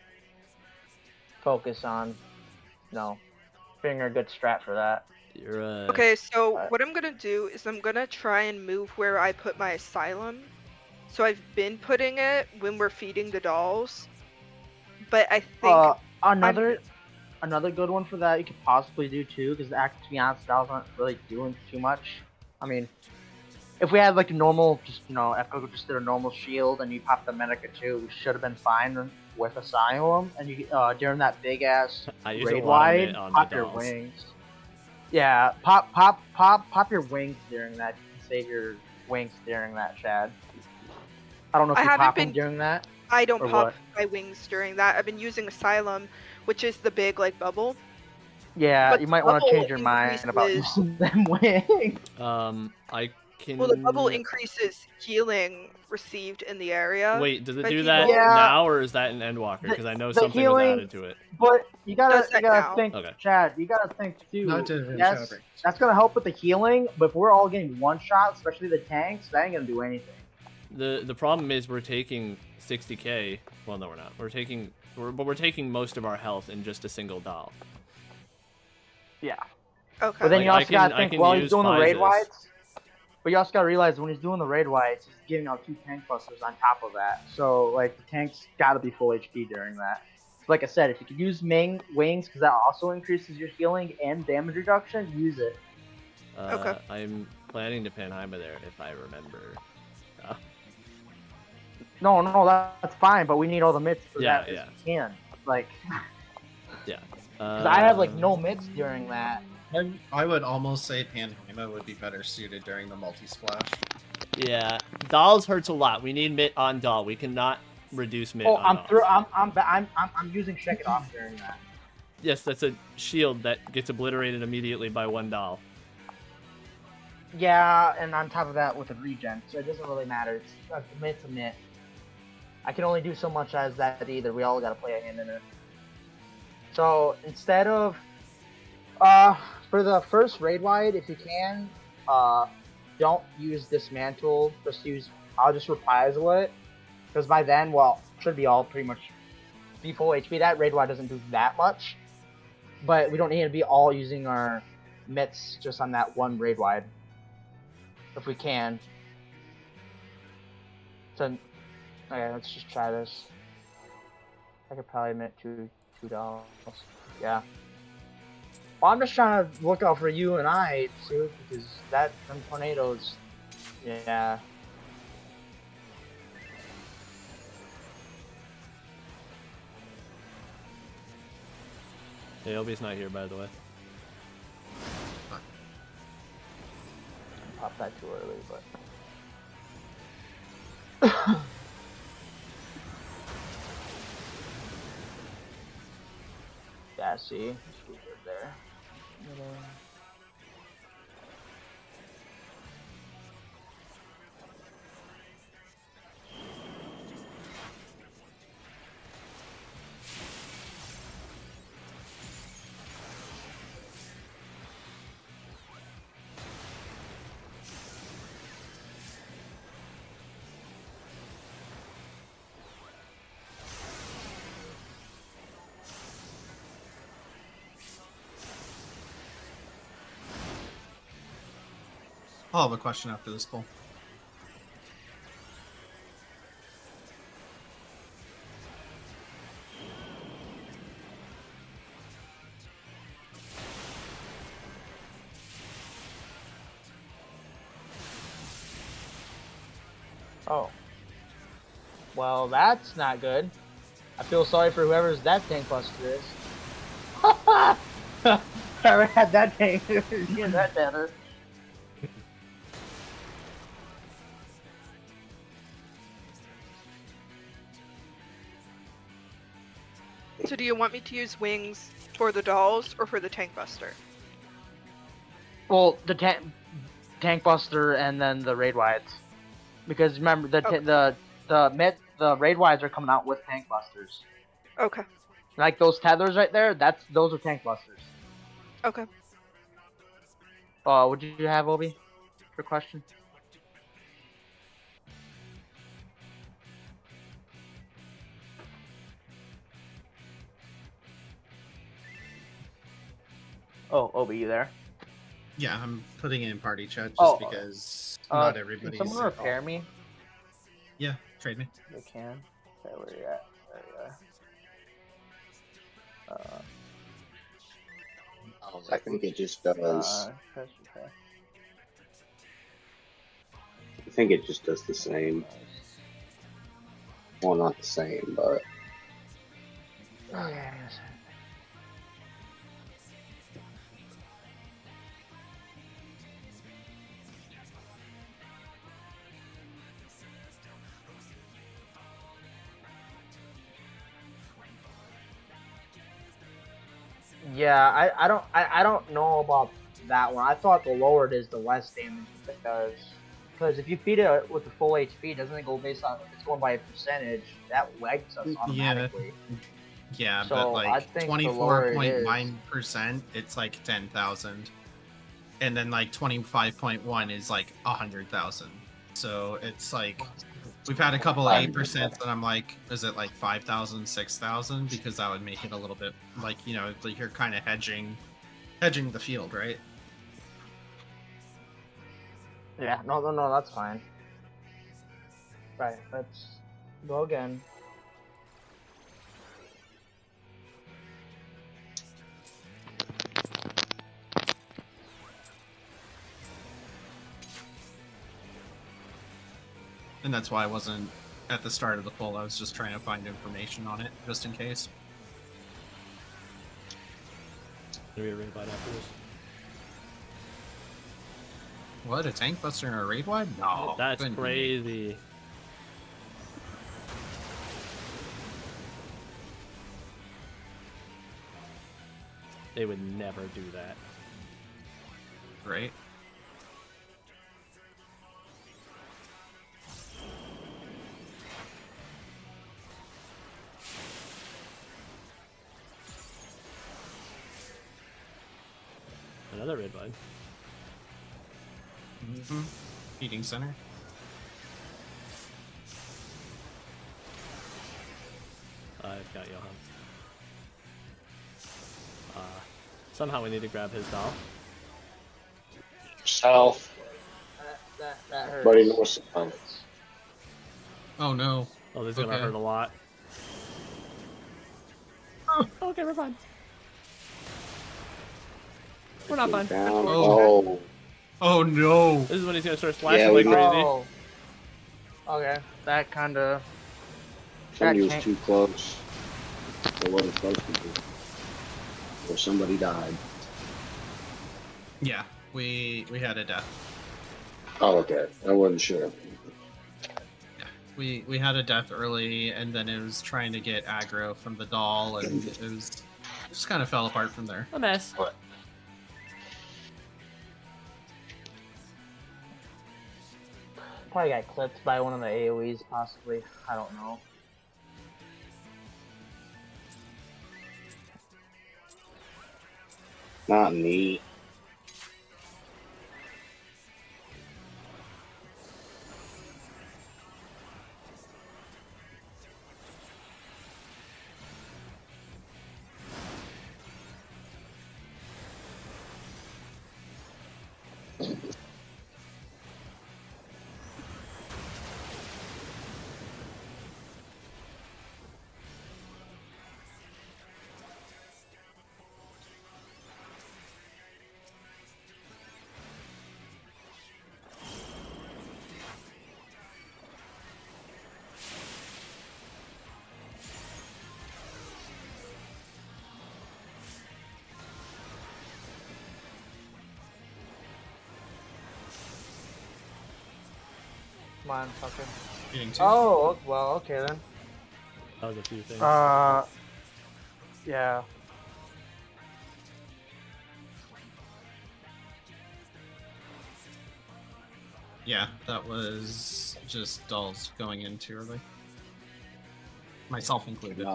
focus on, figuring a good strat for that. You're Okay, so what I'm gonna do is I'm gonna try and move where I put my asylum. So I've been putting it when we're feeding the dolls, but I think another good one for that you could possibly do too, because to be honest, dolls aren't really doing too much. I mean, if we had like a normal, just Echo just did a normal shield and you pop the Medica too, we should have been fine with Asylum. And you during that big ass raid wide, pop your wings. Yeah, pop your wings during that. You can save your wings during that, Chad. I don't know if you pop them during that. I don't pop my wings during that. I've been using Asylum, which is the big like bubble. Yeah, but you might want to change your mind about using them wings. I can. Well, the bubble increases healing received in the area. Wait, does it do that now, or is that an Endwalker? Because I know something was added to it. But you gotta think, okay. Chad. You gotta think too. Yes, that's gonna help with the healing. But if we're all getting one shot, especially the tanks, that ain't gonna do anything. The problem is we're taking 60k. Well, no, we're not. We're taking most of our health in just a single doll. Yeah. Okay. But then you also gotta think while he's doing the raid wides. But you also gotta realize when he's doing the raid wides, he's giving out 2 tank busters on top of that. So like the tank's gotta be full HP during that. Like I said, if you could use wings, because that also increases your healing and damage reduction, use it. Okay. I'm planning to pin Haima there if I remember. No, that's fine, but we need all the mitts for that as we can. Like, yeah. Because I have like no mitts during that. I would almost say Panhaima would be better suited during the multi-splash. Yeah, dolls hurts a lot. We need mitt on doll. We cannot reduce mitt. I'm using Shake It Off during that. Yes, that's a shield that gets obliterated immediately by 1 doll. Yeah, and on top of that with a regen, so it doesn't really matter. It's a mitt's a mitt. I can only do so much as that either. We all gotta play a hand in it. So instead of for the first raid wide, if you can, don't use dismantle. I'll just reprisal it, because by then, well, should be all pretty much be full HP. That raid wide doesn't do that much, but we don't need to be all using our mitts just on that one raid wide. If we can. So, okay, let's just try this. I could probably mint $2. Yeah. Well, I'm just trying to look out for you and I too, because them tornadoes, yeah. Hey, Obi's not here, by the way. Pop that too early, but. Yeah, see? It's good there. I'll have a question after this poll. Oh. Well, that's not good. I feel sorry for whoever's that tank buster is. I already had that tank. Getting that better. So do you want me to use wings for the dolls or for the tank buster? Well, the tank buster and then the raid wides, because remember the raid wides are coming out with tank busters. Okay. Like those tethers right there, those are tank busters. Okay. What did you have, Obi? For question? Oh, Obi, you there? Yeah, I'm putting it in party chat just because not everybody's... Can someone repair me? Yeah, trade me. They can. Okay, where you at? There you are. I think it just does... I think it just does the same. Well, not the same, but... Oh, yeah, yes. Yeah, I don't know about that one. I thought the lower it is, the less damage it does. Because if you feed it with the full HP, doesn't it go based on if it's going by a percentage? That legs us automatically. Yeah, so but like 24.9%, it's like 10,000, and then like 25.1 is like 100,000. So it's like we've had a couple of 8%, and I'm like, is it like 5,000, 6,000? Because that would make it a little bit like, you know, like you're kind of hedging the field, right? Yeah, no, that's fine. Right, let's go again. And that's why I wasn't at the start of the poll. I was just trying to find information on it, just in case. Maybe a raid wide after this. What? A tank buster and a raid wide? No. That's crazy. They would never do that. Right? Another red line. Mm-hmm. Feeding center. I've got Johan. Somehow we need to grab his doll. South. That hurts. Buddy north. Oh no. Oh, this is gonna hurt a lot. Okay, we're fine. We're not fine. Oh. Oh no. This is when he's gonna start splashing like crazy. Oh. Okay, that kind of. Somebody was too close to what it's supposed to be. Or somebody died. Yeah, we had a death. Oh, okay. I wasn't sure. Yeah, we had a death early, and then it was trying to get aggro from the doll, and it was just kind of fell apart from there. A mess. What? Probably got clipped by one of the AoEs, possibly. I don't know. Not neat. Come on, fucker. Oh, well, okay then. That was a few things. Yeah. Yeah, that was just dolls going in too early. Myself included.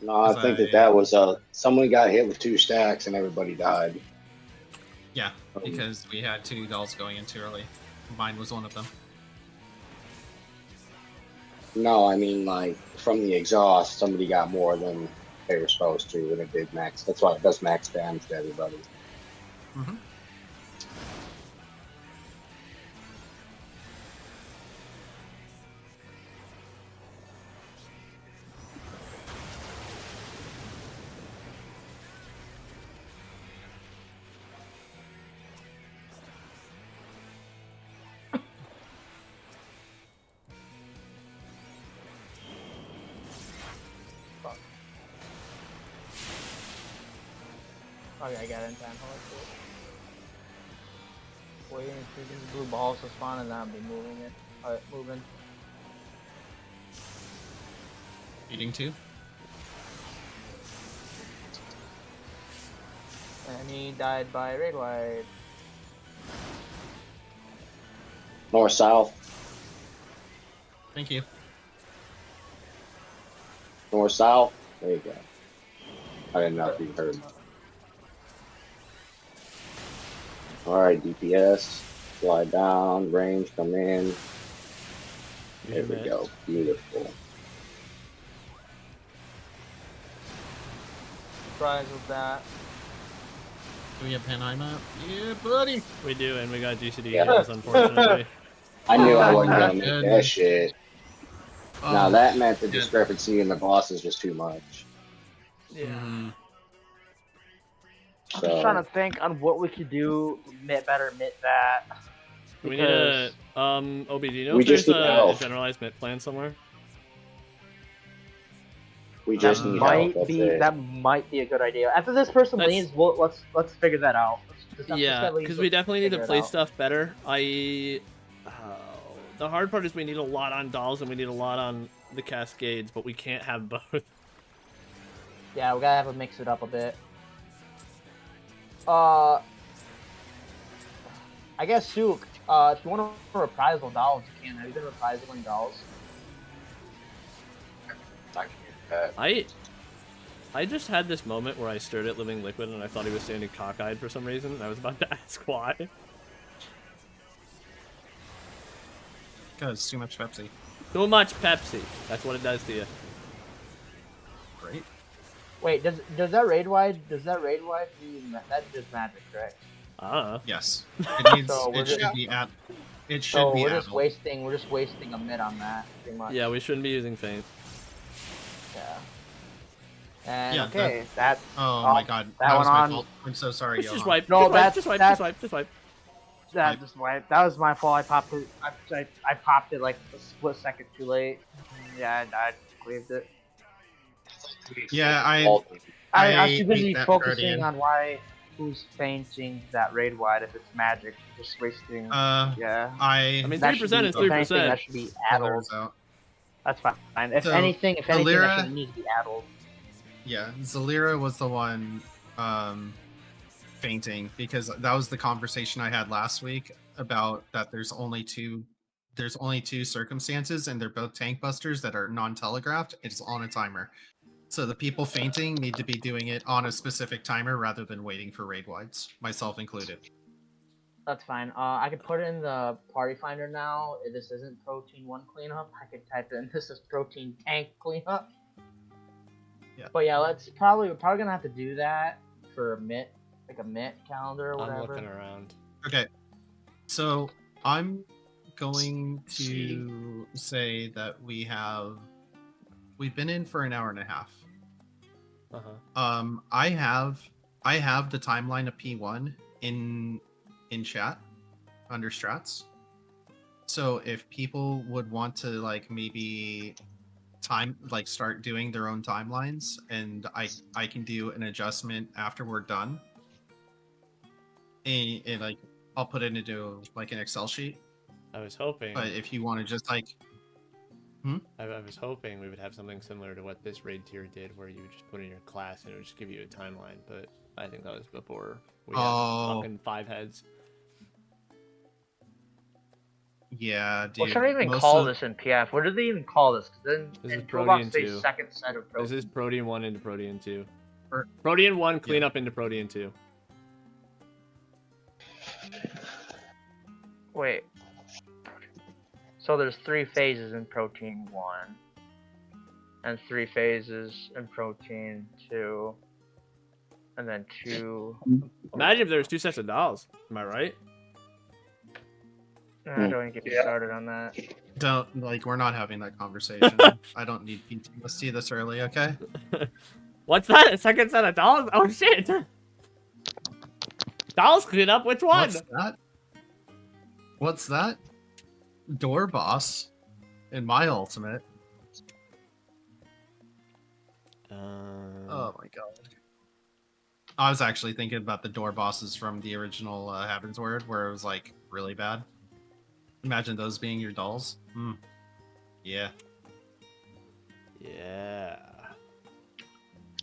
No, I think that was someone got hit with 2 stacks and everybody died. Yeah, because we had 2 dolls going in too early. Mine was one of them. No, I mean like from the exhaust, somebody got more than they were supposed to, and it did max. That's why it does max damage to everybody. Mm-hmm. Okay, I got it in time. Waiting for these blue balls to spawn and then I'll be moving it. Alright, moving. Eating 2. And he died by raid wide. North south. Thank you. North south. There you go. I didn't know if you heard. All right, DPS. Slide down. Range. Come in. There we go. Beautiful. Surprised with that. Do we have Panai map? Yeah, buddy. We do, and we got GCD heals, unfortunately. I knew I wasn't gonna make goodness. that shit. Now that meant the discrepancy in the bosses was too much. Yeah. So, I'm just trying to think on what we could do. Mit better, mit that. We need a OB. Do you know We if there's just need a health. generalized mit plan somewhere? we just need help. That's it. That might be a good idea. After this person leaves, let's figure that out. Yeah, because we definitely need to play stuff better. The hard part is we need a lot on dolls and we need a lot on the cascades, but we can't have both. Yeah, we gotta have to mix it up a bit. I guess Sook, if you want to reprisal dolls, you can. Have you been reprisaling dolls? I just had this moment where I stared at Living Liquid and I thought he was standing cockeyed for some reason, and I was about to ask why. Because too much Pepsi. Too much Pepsi. That's what it does to you. Right? Wait, does that raid wide do that does magic, correct? Yes. It needs. So it should be at. It should so be. We're just wasting a mid on that, pretty much. Yeah, we shouldn't be using feint. Yeah. And Yeah, okay, that's. Oh my god, that was my fault. I'm so sorry. Let's Johan. just wipe. No, Just wipe. That was my fault. I popped it. I popped it like a split second too late. Yeah, I cleaved it. Yeah, I was too busy that focusing Guardian. on who's fainting that raid wide if it's magic. Just wasting. Yeah. I mean, 3% is 3%. That should be addled. That's fine. If So, anything, Zalira, that should need to be addled. Yeah, Zalira was the one fainting because that was the conversation I had last week about that there's only two circumstances and they're both tank busters that are non-telegraphed. It's on a timer. So the people fainting need to be doing it on a specific timer rather than waiting for raid wides, myself included. That's fine. I can put it in the party finder now. If this isn't protein 1 cleanup, I could type in this is protein tank cleanup. Yeah. But yeah, we're probably gonna have to do that for a MIT, like a MIT calendar or whatever. I'm looking around. Okay, so I'm going to say that we've been in for an hour and a half. I have the timeline of P1 in chat under strats. So if people would want to like maybe start doing their own timelines, and I can do an adjustment after we're done, and like I'll put it into like an Excel sheet. I was hoping. But if you want to just like, I was hoping we would have something similar to what this raid tier did, where you would just put in your class and it would just give you a timeline. But I think that was before we had fucking 5 heads. Yeah, dude. What should I even call this in PF? What do they even call this? Then this is Protein Protean 2. Second set of Protean. This is Protean 1 into Protean 2. Protean 1 cleanup into Protean 2. Wait. So there's 3 phases in Protein 1. And 3 phases in Protein 2. And then 2... Imagine if there was 2 sets of dolls. Am I right? Don't even get me started on that. We're not having that conversation. I don't need PTSD this early, okay? What's that? A second set of dolls? Oh shit! Dolls cleanup? Which one? What's that? Door boss in my ultimate. Oh my god. I was actually thinking about the door bosses from the original Heavensward, where it was like really bad. Imagine those being your dolls. Yeah. Yeah.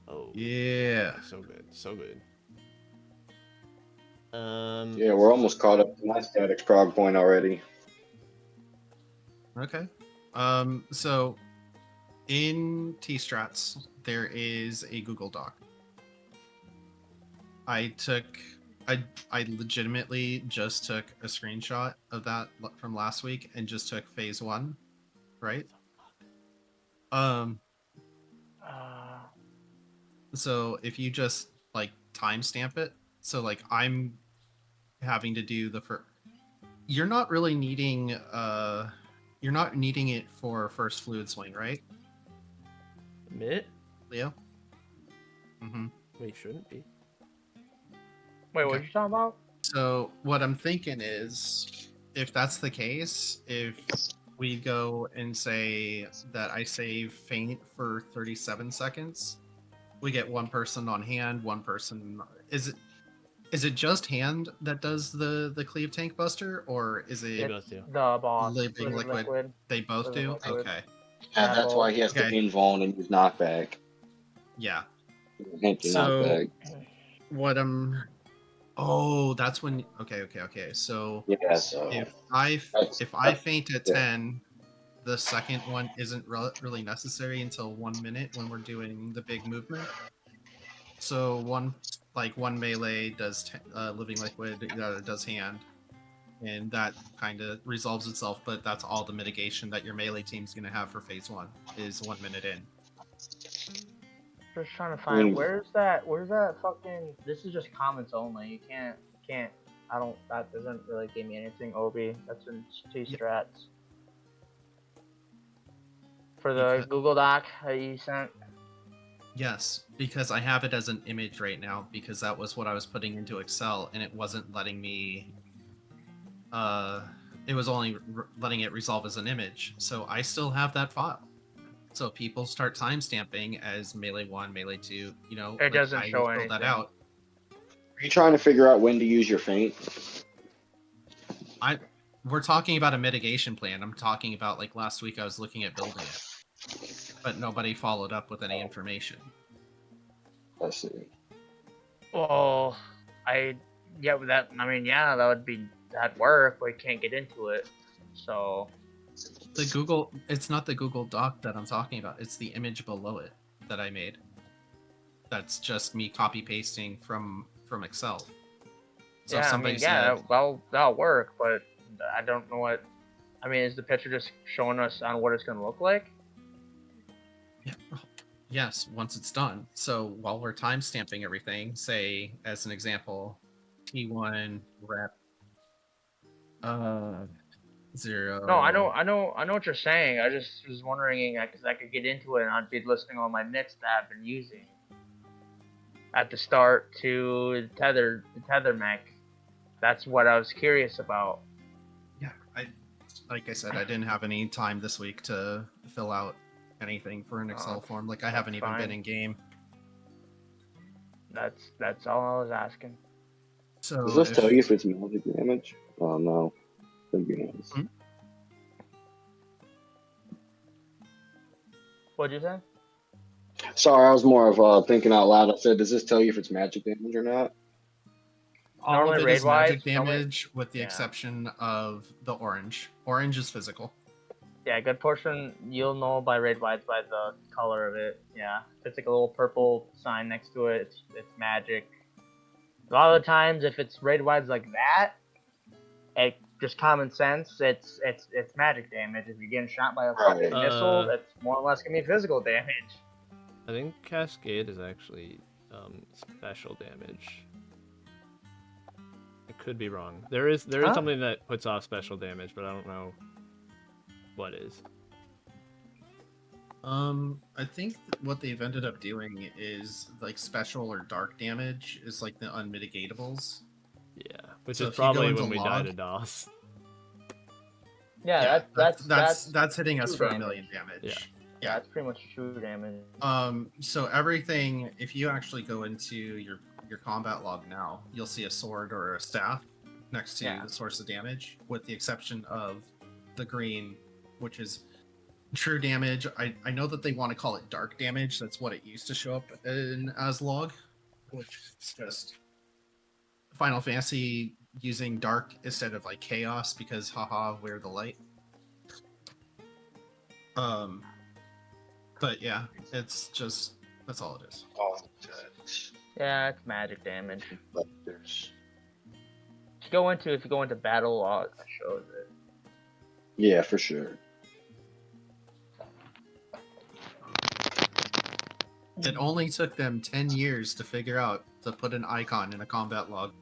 Oh. Yeah. So good. So good. Yeah, we're almost caught up to my statics prog point already. Okay. So in T-Strats, there is a Google Doc. I legitimately just took a screenshot of that from last week and just took phase 1, right? So if you just like timestamp it, so like I'm having to do the first, you're not really needing you're not needing it for first fluid swing, right? Admit? Leo? Mm-hmm. Well, you shouldn't be. Wait, what are you talking about? So what I'm thinking is, if that's the case, if we go and say that I save faint for 37 seconds, we get one person on hand, one person. Is it just hand that does the cleave tank buster, or is it the boss living liquid? They both do. Liquid. Okay. Yeah, that's why he has to invuln and use knockback. Yeah. Hanky So knockback. what I'm. Oh, that's when. Okay. So Yeah, so if I faint at 10, the second one isn't really necessary until 1 minute when we're doing the big movement. So one melee does living liquid, does hand, and that kind of resolves itself. But that's all the mitigation that your melee team's gonna have for phase 1 is 1 minute in. Just trying to find where's that fucking. This is just comments only. You can't. That doesn't really give me anything. Obi, that's in T-Strats. For the Google Doc that you sent. Yes, because I have it as an image right now because that was what I was putting into Excel and it wasn't letting me. It was only letting it resolve as an image. So I still have that file. So people start timestamping as melee 1, melee 2. You know, it doesn't show anything. That out. Are you trying to figure out when to use your feint? We're talking about a mitigation plan. I'm talking about like last week I was looking at building it, but nobody followed up with any information. I see. Well, that'd work, but we can't get into it. So it's not the Google Doc that I'm talking about. It's the image below it that I made. That's just me copy pasting from Excel. So that'll work, but I don't know what. I mean, is the picture just showing us on what it's going to look like? Yeah. Yes, once it's done. So while we're timestamping everything, say as an example, T1 rep 0. No, I know what you're saying. I just was wondering because I could get into it and I'd be listening on my mix that I've been using at the start to the tether mech. That's what I was curious about. Yeah, like I said, I didn't have any time this week to fill out anything for an Excel form. Like I haven't even been in game. That's all I was asking. So does this tell you if it's magic damage? Oh no. Hmm? What'd you say? Sorry, I was more of thinking out loud. I said, does this tell you if it's magic damage or not? All of it is magic damage with the exception of the orange. Orange is physical. Yeah, a good portion you'll know by raid wides by the color of it. Yeah, if it's like a little purple sign next to it, it's magic. A lot of the times, if it's raid wides like that, just common sense, it's magic damage. If you're getting shot by a fucking missile, that's more or less gonna be physical damage. I think Cascade is actually special damage. I could be wrong. There is something that puts off special damage, but I don't know what is. I think what they've ended up doing is like special or dark damage is like the unmitigatables. Yeah, which is probably when we died to DOS. Yeah, that's hitting us for 1 million damage. Yeah, that's pretty much true damage. So everything, if you actually go into your combat log now, you'll see a sword or a staff next to the source of damage, with the exception of the green, which is true damage. I know that they want to call it dark damage. That's what it used to show up in as log, which is just Final Fantasy using dark instead of like chaos because haha, we're the light. But yeah, it's just that's all it is. Oh, yeah, it's magic damage. But there's if you go into battle log, it shows it. Yeah, for sure. It only took them 10 years to figure out to put an icon in a combat log.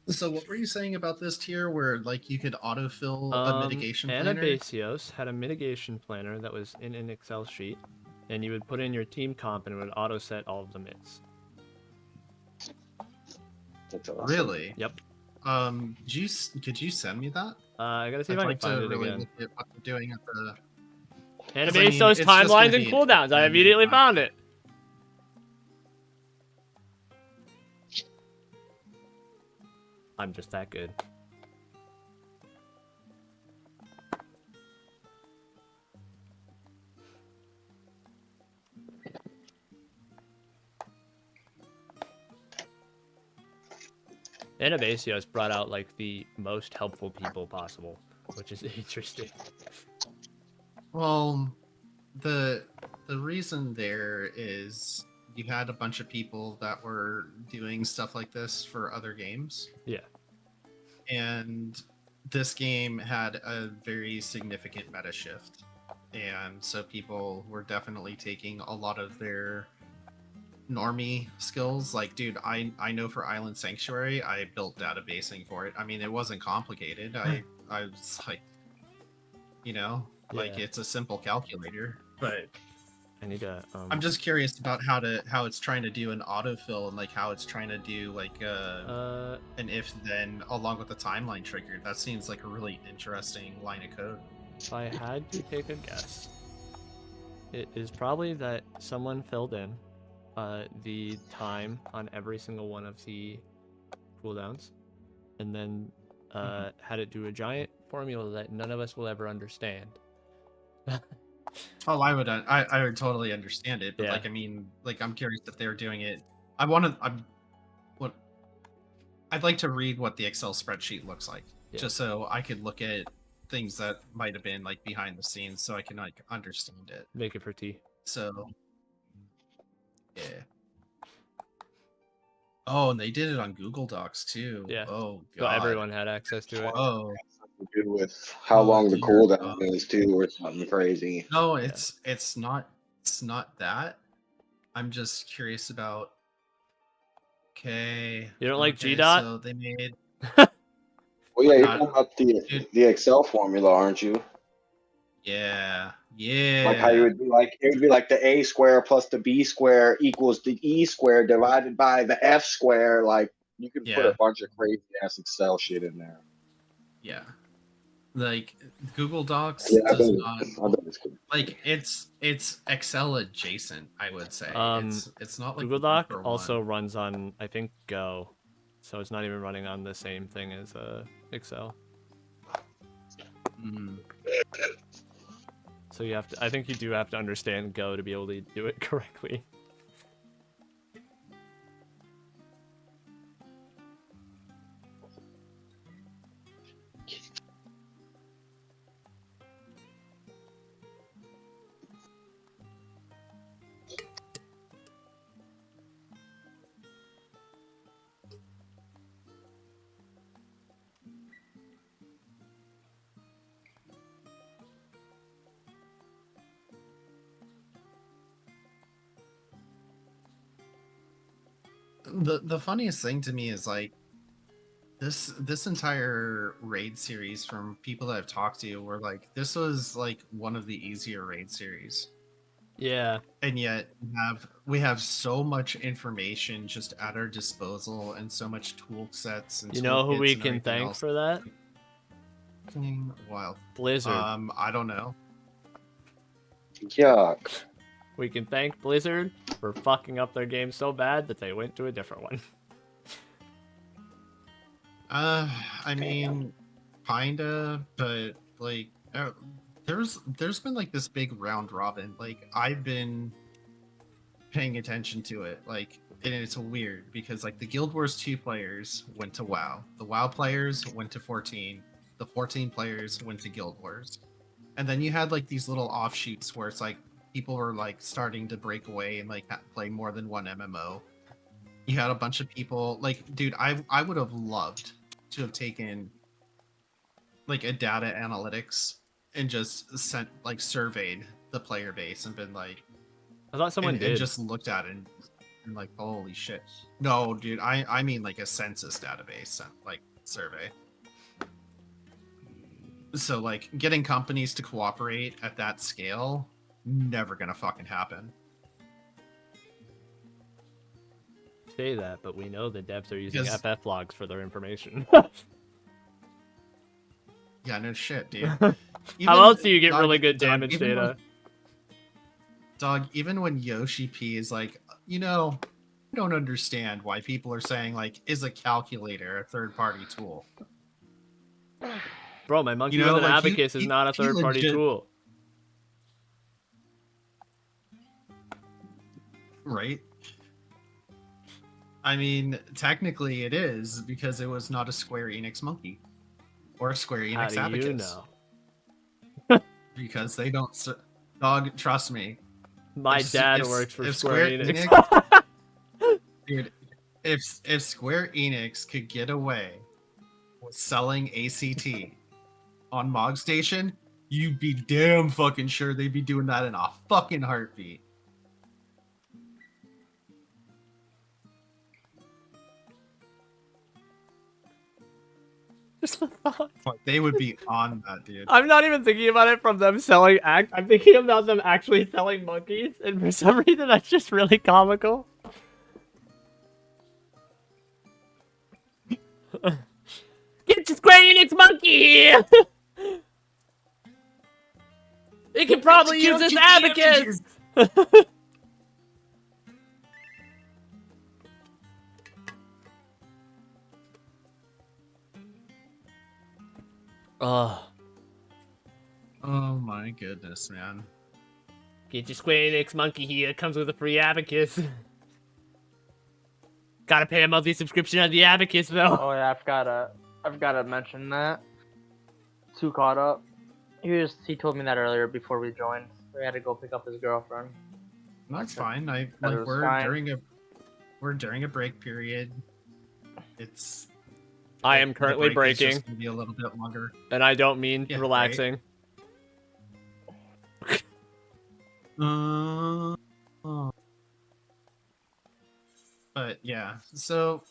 So what were you saying about this tier where like you could autofill a mitigation planner? Anabasios had a mitigation planner that was in an Excel sheet, and you would put in your team comp and it would auto set all of the mids. That's awesome. Really? Yep. Could you send me that? I gotta see if I can find it again. Look at what they're doing at the Anabasios timelines and cooldowns. I immediately found it. I'm just that good. Anabasios brought out like the most helpful people possible, which is interesting. Well, the reason there is you had a bunch of people that were doing stuff like this for other games. Yeah. And this game had a very significant meta shift. And so people were definitely taking a lot of their normie skills. Like, dude, I know for Island Sanctuary, I built databasing for it. I mean, it wasn't complicated. I was like, you know, like it's a simple calculator, but I need to I'm just curious about how it's trying to do an autofill and like how it's trying to do like an if then along with the timeline trigger. That seems like a really interesting line of code. If I had to take a guess, it is probably that someone filled in the time on every single one of the cooldowns, and then had it do a giant formula that none of us will ever understand. Oh, I would totally understand it, but like I mean, like I'm curious if they're doing it. I'd like to read what the Excel spreadsheet looks like, just so I could look at things that might have been like behind the scenes, so I can like understand it. Make it for tea. So, yeah. Oh, and they did it on Google Docs too. Yeah. Oh, God. So everyone had access to it. Oh. To do with how long the cooldown is too, or something crazy. No, it's not that. I'm just curious about. Okay. You don't like G-Dot? So they made. Well, yeah, you're talking about the Excel formula, aren't you? Yeah. Yeah. Like how it would be like the A square plus the B square equals the E square divided by the F square. Like you can put a bunch of crazy ass Excel shit in there. Yeah. Like Google Docs does not like it's Excel adjacent, I would say. It's not like Google Doc also runs on I think Go, so it's not even running on the same thing as Excel. So you have to. I think you do have to understand Go to be able to do it correctly. The funniest thing to me is like this entire raid series from people that I've talked to were like this was like one of the easier raid series. Yeah. And yet we have so much information just at our disposal and so much tool sets and you know who we can thank for that? Wild. Blizzard. I don't know. Yuck. We can thank Blizzard for fucking up their game so bad that they went to a different one. I mean, Kinda, but like there's been like this big round robin. Like I've been paying attention to it. Like, and it's weird because like the Guild Wars 2 players went to WoW. The WoW players went to 14. The 14 players went to Guild Wars. And then you had like these little offshoots where it's like people were like starting to break away and like play more than one MMO. You had a bunch of people like, dude, I would have loved to have taken like a data analytics and just surveyed the player base and been like, I thought someone did. And just looked at it and like, holy shit. No, dude, I mean like a census database, like survey. So like getting companies to cooperate at that scale, never gonna fucking happen. Say that, but we know the devs are using FF logs for their information. Yeah, no shit, dude. How else do you get really good damage data? Even when Yoshi P is like, you know, I don't understand why people are saying like, is a calculator a third-party tool? Bro, my monkey with an abacus is not a third-party tool. Right? I mean, technically it is because it was not a Square Enix monkey or a Square Enix abacus. How do you know? Because they don't. Dog, trust me. My dad works for Square Enix. Dude, if Square Enix could get away with selling ACT on Mog Station, you'd be damn fucking sure they'd be doing that in a fucking heartbeat. Just the thought. They would be on that, dude. I'm not even thinking about it from them selling I'm thinking about them actually selling monkeys, and for some reason that's just really comical. Get your Square Enix monkey! It can probably use this abacus! Oh my goodness, man. Get your Square Enix monkey here. It comes with a free abacus. Gotta pay a monthly subscription on the abacus, though. Oh yeah, I've gotta mention that. Too caught up. He told me that earlier before we joined. We had to go pick up his girlfriend. That's fine. We're during a break period. I am currently breaking. It's just gonna be a little bit longer. And I don't mean relaxing. Right? But yeah, so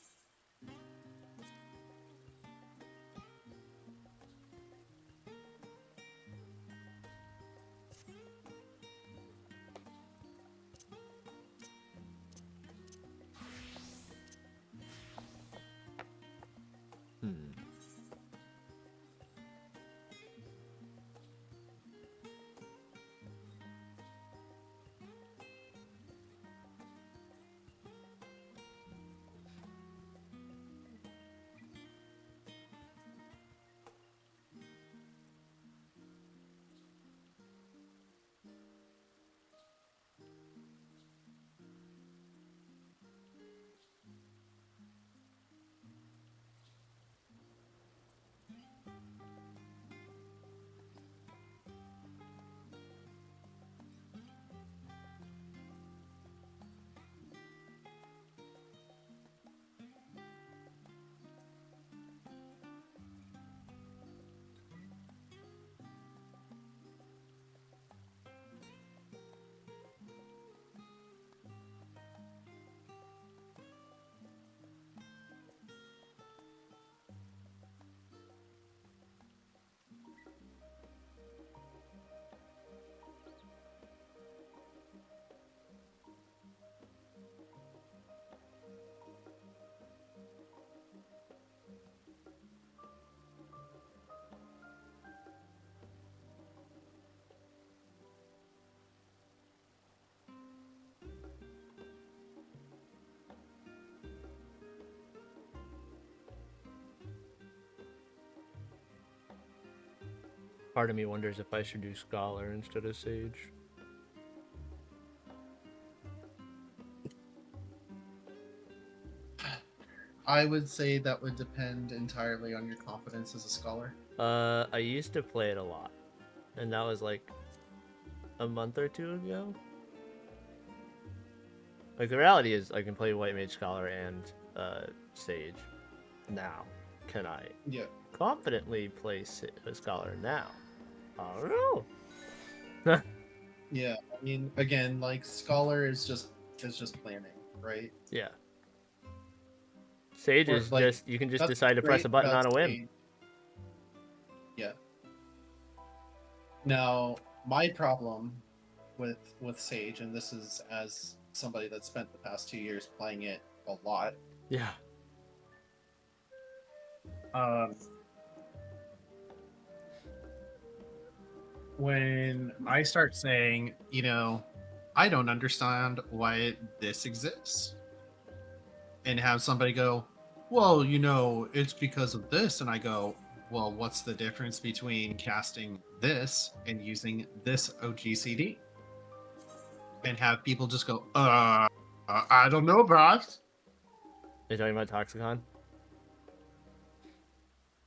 Part of me wonders if I should do Scholar instead of Sage. I would say that would depend entirely on your confidence as a scholar. I used to play it a lot, and that was like a month or two ago. Like, the reality is I can play White Mage Scholar and Sage now. Can I confidently play Scholar now? I don't know. Yeah, I mean, again, like, Scholar is just planning, right? Yeah. Sage is like, just, you can just decide to press a button on a whim. Yeah. Now, my problem with Sage, and this is as somebody that spent the past 2 years playing it a lot. Yeah. When I start saying, you know, I don't understand why this exists, and have somebody go, well, you know, it's because of this, and I go, well, what's the difference between casting this and using this OGCD? And have people just go, I don't know, boss. Are you talking about Toxicon?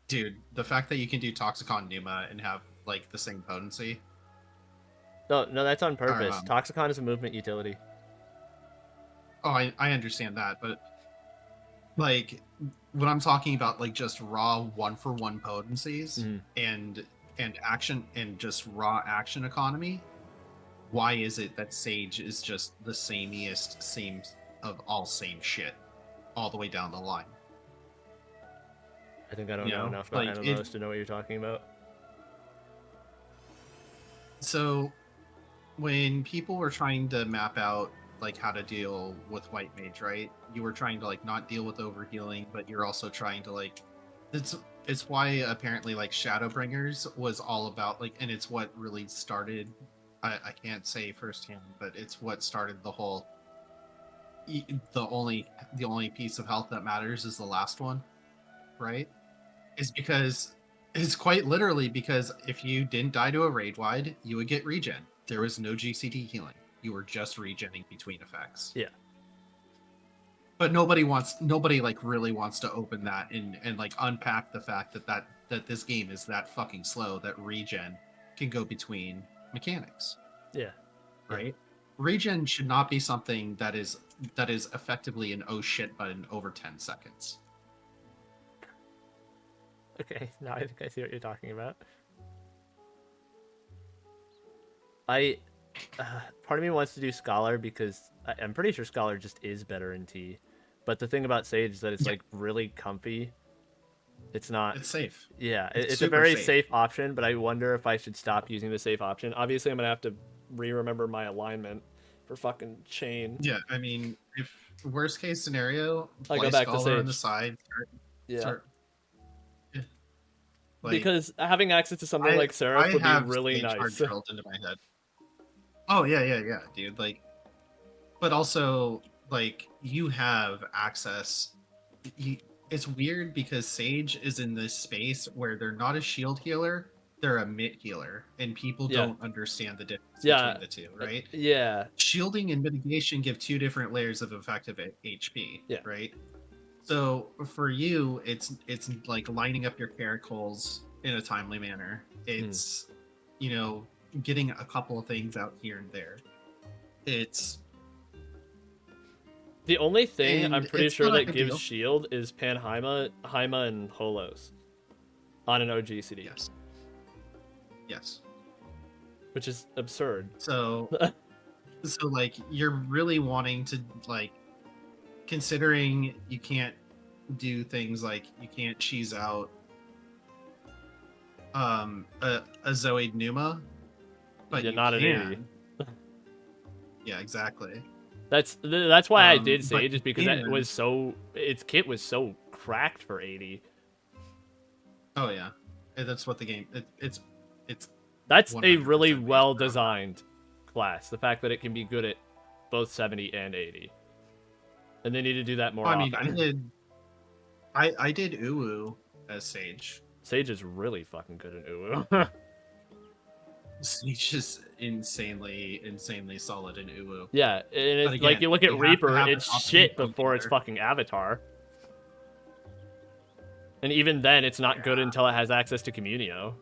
Dude, the fact that you can do Toxicon Numa and have, like, the same potency. No, that's on purpose. Toxicon is a movement utility. Oh, I understand that, but, like, when I'm talking about, like, just raw one-for-one potencies and action and just raw action economy, why is it that Sage is just the sameiest same of all same shit all the way down the line? I think I don't know enough about MMOs to know what you're talking about. So, when people were trying to map out, like, how to deal with White Mage, right? You were trying to, like, not deal with overhealing, but you're also trying to, like... It's why, apparently, like, Shadowbringers was all about, like... And it's what really started... I can't say firsthand, but it's what started the whole... The only piece of health that matters is the last one, right? Is because... It's quite literally because if you didn't die to a raid wide, you would get regen. There was no GCD healing. You were just regenning between effects. Yeah. But nobody like really wants to open that and like unpack the fact that this game is that fucking slow that regen can go between mechanics. Yeah. Right? Regen should not be something that is effectively an oh shit button over 10 seconds. Okay, now I think I see what you're talking about. Part of me wants to do Scholar because I'm pretty sure Scholar just is better in T. But the thing about Sage is that it's like really comfy. It's not... It's safe. Yeah, it's a very safe option, but I wonder if I should stop using the safe option. Obviously, I'm going to have to re-remember my alignment for fucking Chain. Yeah, I mean, if worst case scenario, I go back to Sage on the side. Because having access to something like Seraph would be really nice. Drilled into my head. Oh yeah, dude. Like, but also like you have access. It's weird because Sage is in this space where they're not a shield healer, they're a mid healer, and people don't understand the difference between the two, right? Yeah. Shielding and mitigation give two different layers of effective HP. Yeah. Right. So for you, it's like lining up your caracals in a timely manner. It's getting a couple of things out here and there. It's the only thing I'm pretty sure that gives shield is Panhaima, Haima, and Holos on an OGCD. Yes. Which is absurd. So like you're really wanting to like. Considering you can't do things like you can't cheese out a Zoid Numa, but you not can. an 80. Yeah, exactly. That's why I did Sage, is because its kit was so cracked for 80. Oh yeah, that's what the game. It's. That's a really well designed class. The fact that it can be good at both 70 and 80. And they need to do that more often. I did Uwu as Sage. Sage is really fucking good at Uwu. Sage is insanely solid in Uwu. Yeah, and it's again, like you look at Reaper, it's shit before its fucking avatar. And even then, it's not good until it has access to Communio.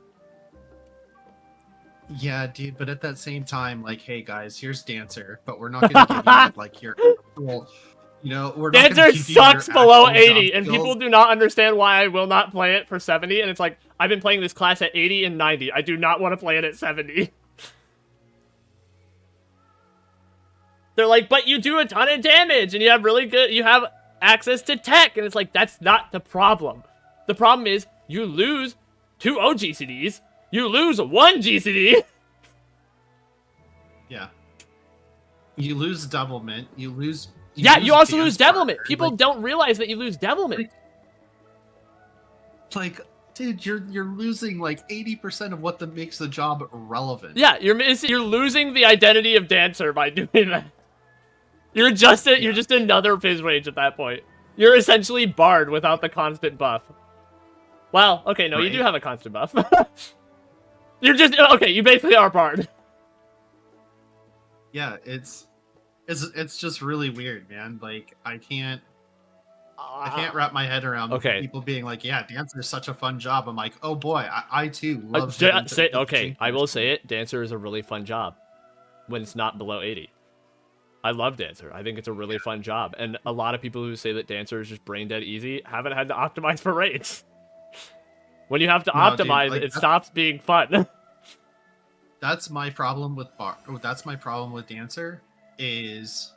Yeah, dude, but at that same time, like, hey guys, here's Dancer, but we're not gonna give you like your actual, you know, we're not Dancer sucks below 80, and people do not understand why I will not play it for 70. And it's like, I've been playing this class at 80 and 90. I do not want to play it at 70. They're like, but you do a ton of damage, and you have access to tech, and it's like, that's not the problem. The problem is, you lose 2 OGCDs, you lose 1 GCD. Yeah. You lose Devilment, you also lose Devilment. People don't realize that you lose Devilment. Like, dude, you're losing like 80% of what makes the job relevant. Yeah, you're losing the identity of Dancer by doing that. You're just another Fizz Rage at that point. You're essentially Bard without the constant buff. Well, okay, no, right. You do have a constant buff. You're just okay. You basically are Bard. Yeah, it's just really weird, man. Like I can't wrap my head around people being like, "Yeah, Dancer is such a fun job." I'm like, "Oh boy, I too love." I will say it. Dancer is a really fun job when it's not below 80. I love Dancer. I think it's a really fun job, and a lot of people who say that Dancer is just brain dead easy haven't had to optimize for rates. When you have to optimize, dude, like, it stops being fun. That's my problem with That's my problem with Dancer. Is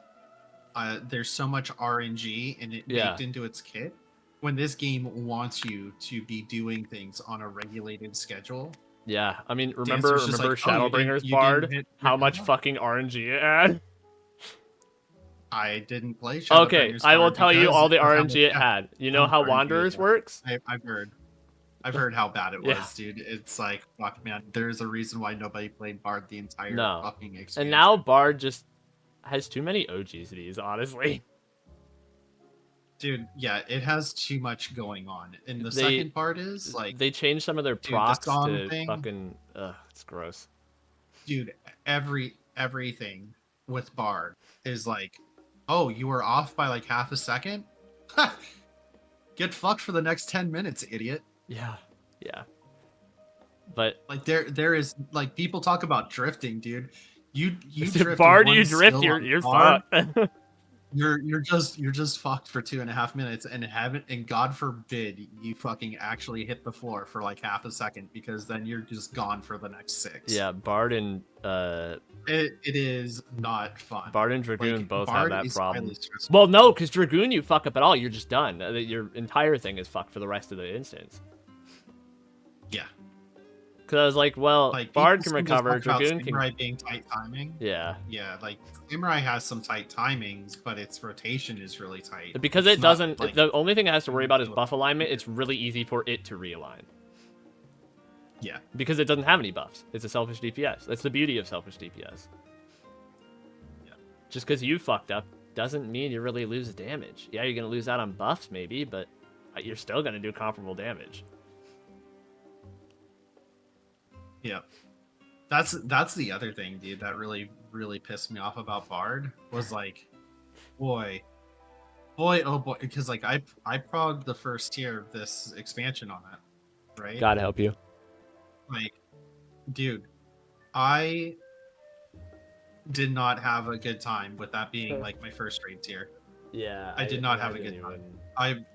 there's so much RNG and it baked into its kit. When this game wants you to be doing things on a regulated schedule. Yeah, I mean, remember like, Shadowbringers Bard? How much fucking RNG it had? I didn't play Shadowbringers. Okay, I will tell you all the RNG it had. You know how Wanderers works? I've heard how bad it was, dude. It's like, fuck, man. There's a reason why nobody played Bard the entire fucking experience. And now Bard just has too many OGs, honestly. Dude, yeah, it has too much going on. And the second part is, like... They changed some of their procs to fucking... Ugh, it's gross. Dude, everything with Bard is like, oh, you were off by like half a second? Get fucked for the next 10 minutes, idiot. Yeah. But like there is like people talk about drifting, dude. You drift Bard, you drift, you're fucked. You're just fucked for 2.5 minutes and God forbid you fucking actually hit the floor for like half a second, because then you're just gone for the next 6. Yeah, Bard and it is not fun. Bard and Dragoon both have that problem. Well, no, because Dragoon you fuck up at all, you're just done. Your entire thing is fucked for the rest of the instance. Yeah. Because I was like, well, like, Bard can recover, Dragoon can... Samurai being tight timing. Yeah, like, Samurai has some tight timings, but its rotation is really tight. Because it doesn't... Like, the only thing it has to worry about is buff alignment. It's really easy for it to realign. Yeah. Because it doesn't have any buffs. It's a selfish DPS. That's the beauty of selfish DPS. Yeah. Just because you fucked up doesn't mean you really lose damage. Yeah, you're going to lose out on buffs, maybe, but you're still going to do comparable damage. Yeah, that's the other thing, dude, that really pissed me off about Bard was like, boy, oh boy, because like I progged the first tier of this expansion on it, right? God help you. Like, dude, I did not have a good time with that being like my first raid tier. Yeah, I did not have a good time.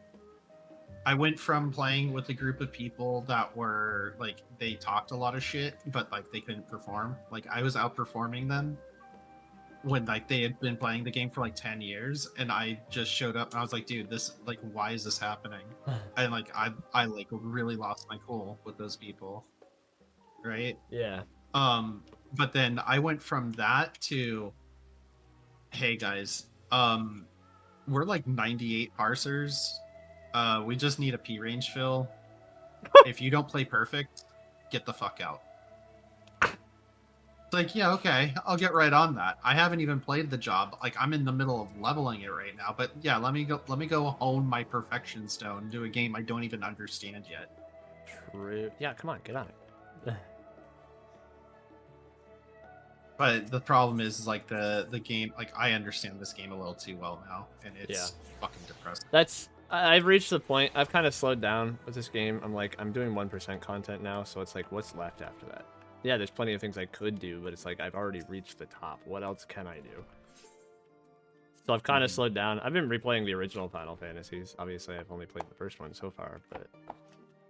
I went from playing with a group of people that were like, they talked a lot of shit, but like they couldn't perform. Like I was outperforming them when like they had been playing the game for like 10 years, and I just showed up and I was like, dude, this like, why is this happening? And like I like really lost my cool with those people, right? Yeah. But then I went from that to, hey guys, we're like 98 parsers. We just need a P range fill. If you don't play perfect, get the fuck out. It's like, yeah, okay, I'll get right on that. I haven't even played the job. Like, I'm in the middle of leveling it right now. But yeah, let me go hone my perfection stone, do a game I don't even understand yet. True. Yeah, come on, get on it. But the problem is like the game. Like I understand this game a little too well now, and it's fucking depressing. I've reached the point. I've kind of slowed down with this game. I'm like, I'm doing 1% content now, so it's like, what's left after that? Yeah, there's plenty of things I could do, but it's like I've already reached the top. What else can I do? So I've kind of slowed down. I've been replaying the original Final Fantasies. Obviously, I've only played the first one so far, but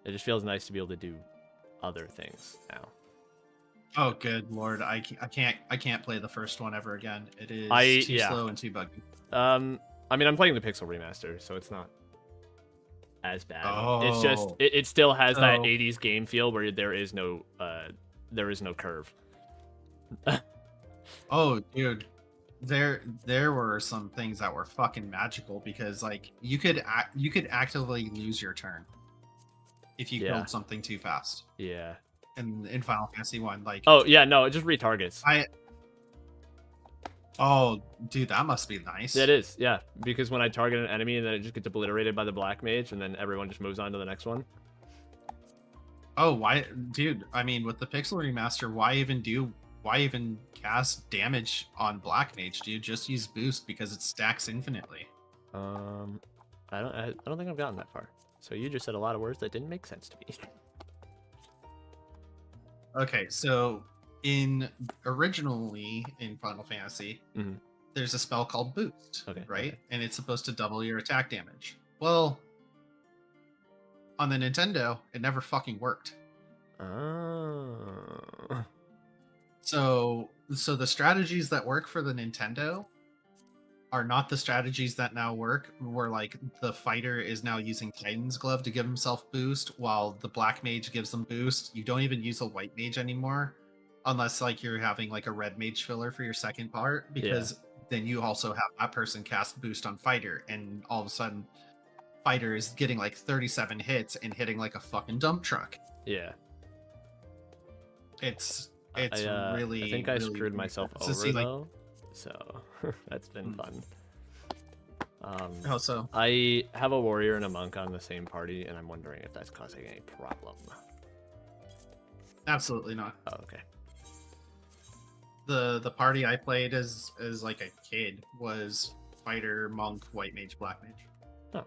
it just feels nice to be able to do other things now. Oh, good lord! I can't play the first one ever again. It is too slow and too buggy. I mean, I'm playing the Pixel remaster, so it's not as bad. It's just it still has that 80s game feel where there is no curve. Oh, dude, there were some things that were fucking magical because like you could actively lose your turn if you killed something too fast. Yeah. In Final Fantasy 1, like oh yeah, no, it just retargets. Oh, dude, that must be nice. It is, yeah, because when I target an enemy and then it just gets obliterated by the black mage and then everyone just moves on to the next one. Oh, why, dude? I mean, with the Pixel remaster, why even cast damage on black mage? Do you just use boost because it stacks infinitely? I don't think I've gotten that far. So you just said a lot of words that didn't make sense to me. Okay, so originally in Final Fantasy, there's a spell called Boost, right? And it's supposed to double your attack damage. Well, on the Nintendo, it never fucking worked. Oh. So the strategies that work for the Nintendo are not the strategies that now work, where like the fighter is now using Titan's Glove to give himself boost while the black mage gives them boost. You don't even use a white mage anymore unless like you're having like a red mage filler for your second part, because then you also have that person cast boost on fighter, and all of a sudden fighter is getting like 37 hits and hitting like a fucking dump truck. Yeah. It's really, I think I screwed myself over see, like, though. So that's been fun. How so? I have a warrior and a monk on the same party, and I'm wondering if that's causing any problem. Absolutely not. Oh, okay. The party I played as like a kid was fighter, monk, white mage, black mage. Oh.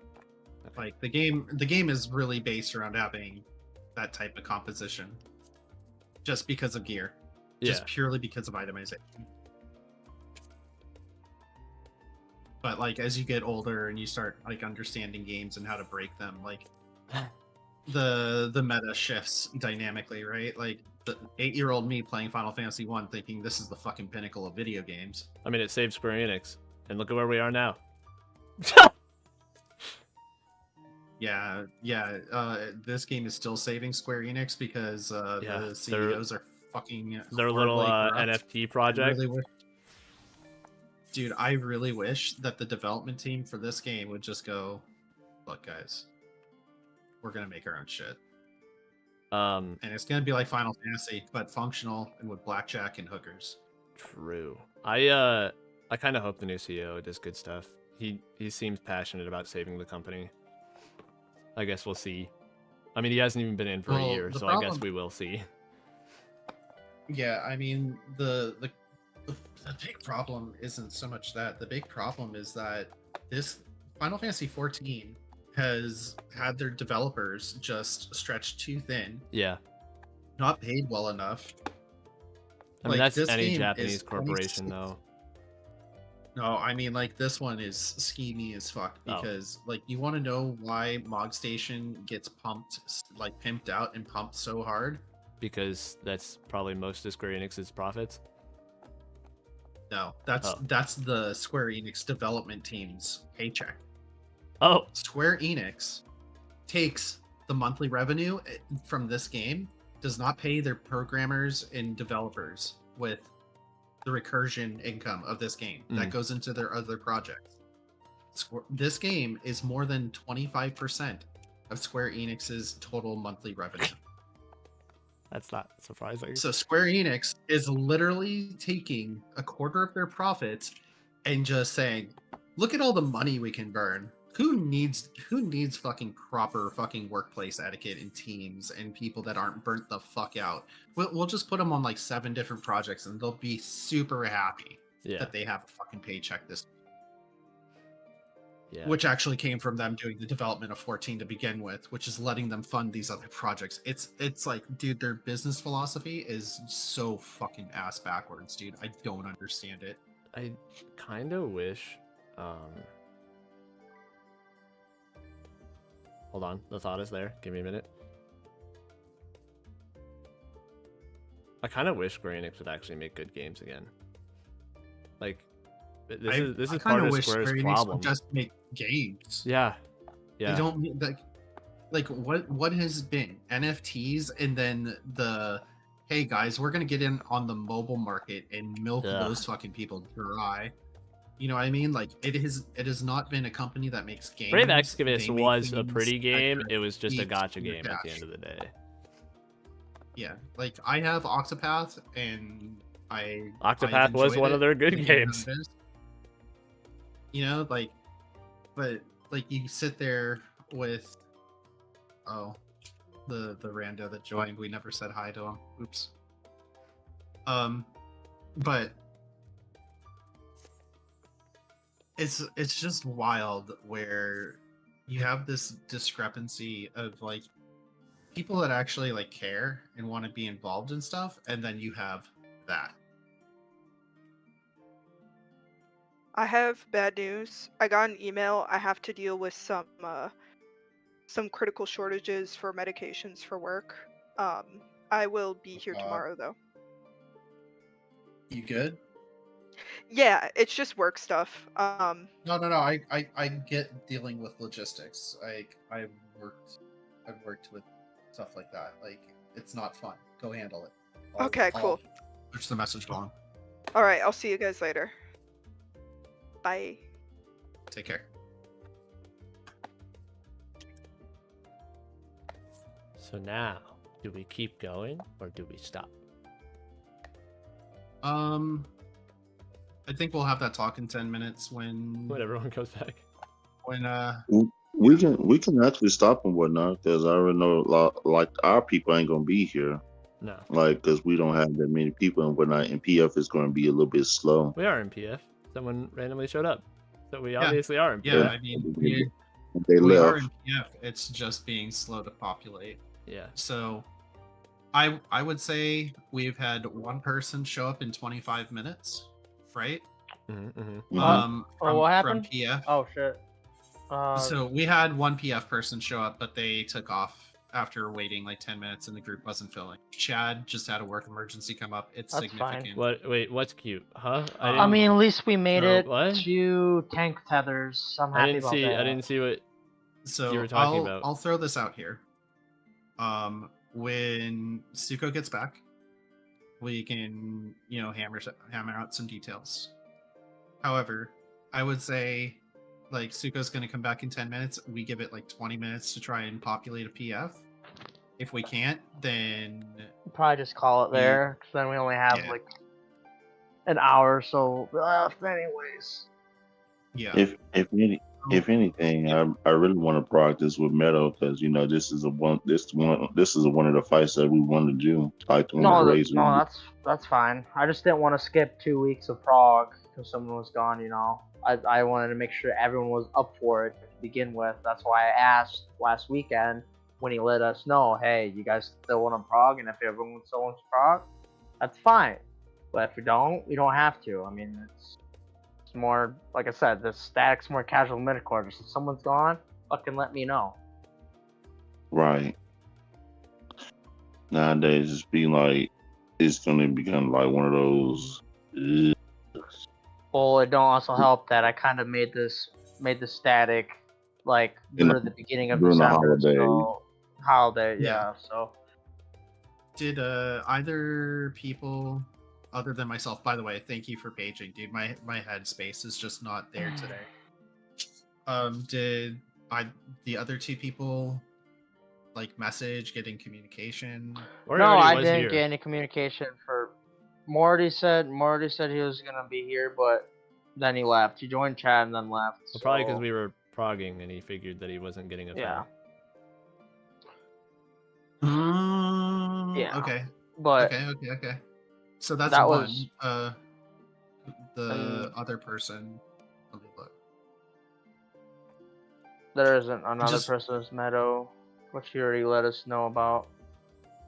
Okay. Like the game is really based around having that type of composition, just because of gear, just purely because of itemization. But like as you get older and you start like understanding games and how to break them, like the meta shifts dynamically, right? Like the 8-year-old me playing Final Fantasy 1 thinking this is the fucking pinnacle of video games. I mean, it saved Square Enix, and look at where we are now. This game is still saving Square Enix because the CEOs are fucking their little NFT project. Dude, I really wish that the development team for this game would just go, look, guys, we're gonna make our own shit. And it's gonna be like Final Fantasy, but functional and with blackjack and hookers. True. I kind of hope the new CEO does good stuff. He seems passionate about saving the company. I guess we'll see. I mean, he hasn't even been in for a year, so I guess we will see. Yeah, I mean, the big problem isn't so much that. The big problem is that this Final Fantasy 14 has had their developers just stretched too thin. Yeah. Not paid well enough. I mean, that's any Japanese corporation, though. No, I mean, like, this one is schemy as fuck because, like, you want to know why Mog Station gets pimped out and pumped so hard? Because that's probably most of Square Enix's profits. No, that's the Square Enix development team's paycheck. Oh. Square Enix takes the monthly revenue from this game, does not pay their programmers and developers with the recursion income of this game that goes into their other projects. This game is more than 25% of Square Enix's total monthly revenue. That's not surprising. So Square Enix is literally taking a quarter of their profits and just saying, look at all the money we can burn who needs fucking proper fucking workplace etiquette in teams and people that aren't burnt the fuck out? We'll just put them on like 7 different projects and they'll be super happy that they have a fucking paycheck this. Yeah. Which actually came from them doing the development of 14 to begin with, which is letting them fund these other projects. It's like, dude, their business philosophy is so fucking ass backwards, dude. I don't understand it. I kind of wish. Hold on, the thought is there. Give me a minute. I kind of wish Square Enix would actually make good games again. Like, this is part of Square's problem. Just make games. Yeah. They don't like what has been NFTs and then the hey guys, we're gonna get in on the mobile market and milk those fucking people dry. You know what I mean? Like it has not been a company that makes games. Brave Exodus was a pretty game. It was just a gacha game at the end of the day. Yeah, like I have Octopath and Octopath was one of their good games. You know, like, but like you sit there with the rando that joined. We never said hi to him. Oops. But it's just wild where you have this discrepancy of like people that actually like care and want to be involved in stuff, and then you have that. I have bad news. I got an email. I have to deal with some critical shortages for medications for work. I will be here tomorrow though. You good? Yeah, it's just work stuff. No. I get dealing with logistics. I've worked with stuff like that. Like it's not fun. Go handle it. Okay, cool. Push the message along. All right, I'll see you guys later. Bye. Take care. So now, do we keep going or do we stop? I think we'll have that talk in 10 minutes when everyone comes back. When we can actually stop and whatnot because I already know like our people ain't gonna be here. No. Like because we don't have that many people and whatnot, and PF is going to be a little bit slow. We are in PF. Someone randomly showed up, so we obviously are in PF. Yeah, I mean we are in PF. It's just being slow to populate. Yeah. So I would say we've had one person show up in 25 minutes, right? What happened? From PF. Oh shit. So we had one PF person show up, but they took off after waiting like 10 minutes and the group wasn't filling. Chad just had a work emergency come up. It's That's significant. fine. Wait, what's cute? Huh? I mean, at least we made it to tank tethers. I'm happy about that. I didn't see what you were talking about. I'll throw this out here. When Suko gets back, we can, hammer out some details. However, I would say like Suko's going to come back in 10 minutes. We give it like 20 minutes to try and populate a PF. If we can't, then probably just call it there, because then we only have like an hour or so left, anyways. Yeah. If anything, I really want to practice with Meadow because this is one of the fights that we want to do. Like that's fine. I just didn't want to skip 2 weeks of prog because someone was gone. I wanted to make sure everyone was up for it to begin with. That's why I asked last weekend when he let us know, hey, you guys still want to prog, and if everyone still wants to prog, that's fine. But if we don't have to. I mean, it's more, like I said, the static's more casual midcore. If someone's gone, fucking let me know. Right. Nowadays, it's being like, it's gonna become like one of those. Well, it don't also help that I kind of made the static like near the beginning of December. Holiday, yeah. So did either people other than myself, by the way, thank you for paging, dude. My headspace is just not there today. Did the other two people like message, getting communication? No, I didn't get any communication for Morty said he was gonna be here, but then he left. He joined chat and then left. Well, probably because we were progging, and he figured that he wasn't getting a Yeah. Yeah. Okay. But Okay. So that's that one. was The other person. Let me look. there isn't another Just- person's meadow, which he already let us know about.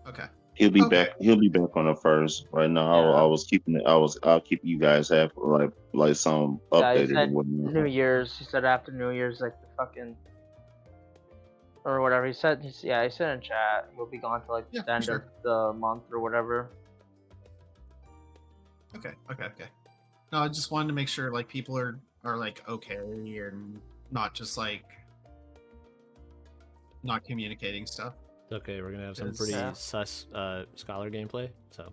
Okay. He'll be Okay. back. He'll be back on the first. Right now, Yeah. I was keeping it. I'll keep you guys have like some Yeah, he updated said and whatnot. New Year's. He said after New Year's, like the fucking or whatever. He said he said in chat he'll be gone till like Yeah, the end sure. of the month or whatever. Okay. No, I just wanted to make sure like people are like okay and not just like not communicating stuff. Okay, we're gonna have some It's- pretty Yeah. sus scholar gameplay. So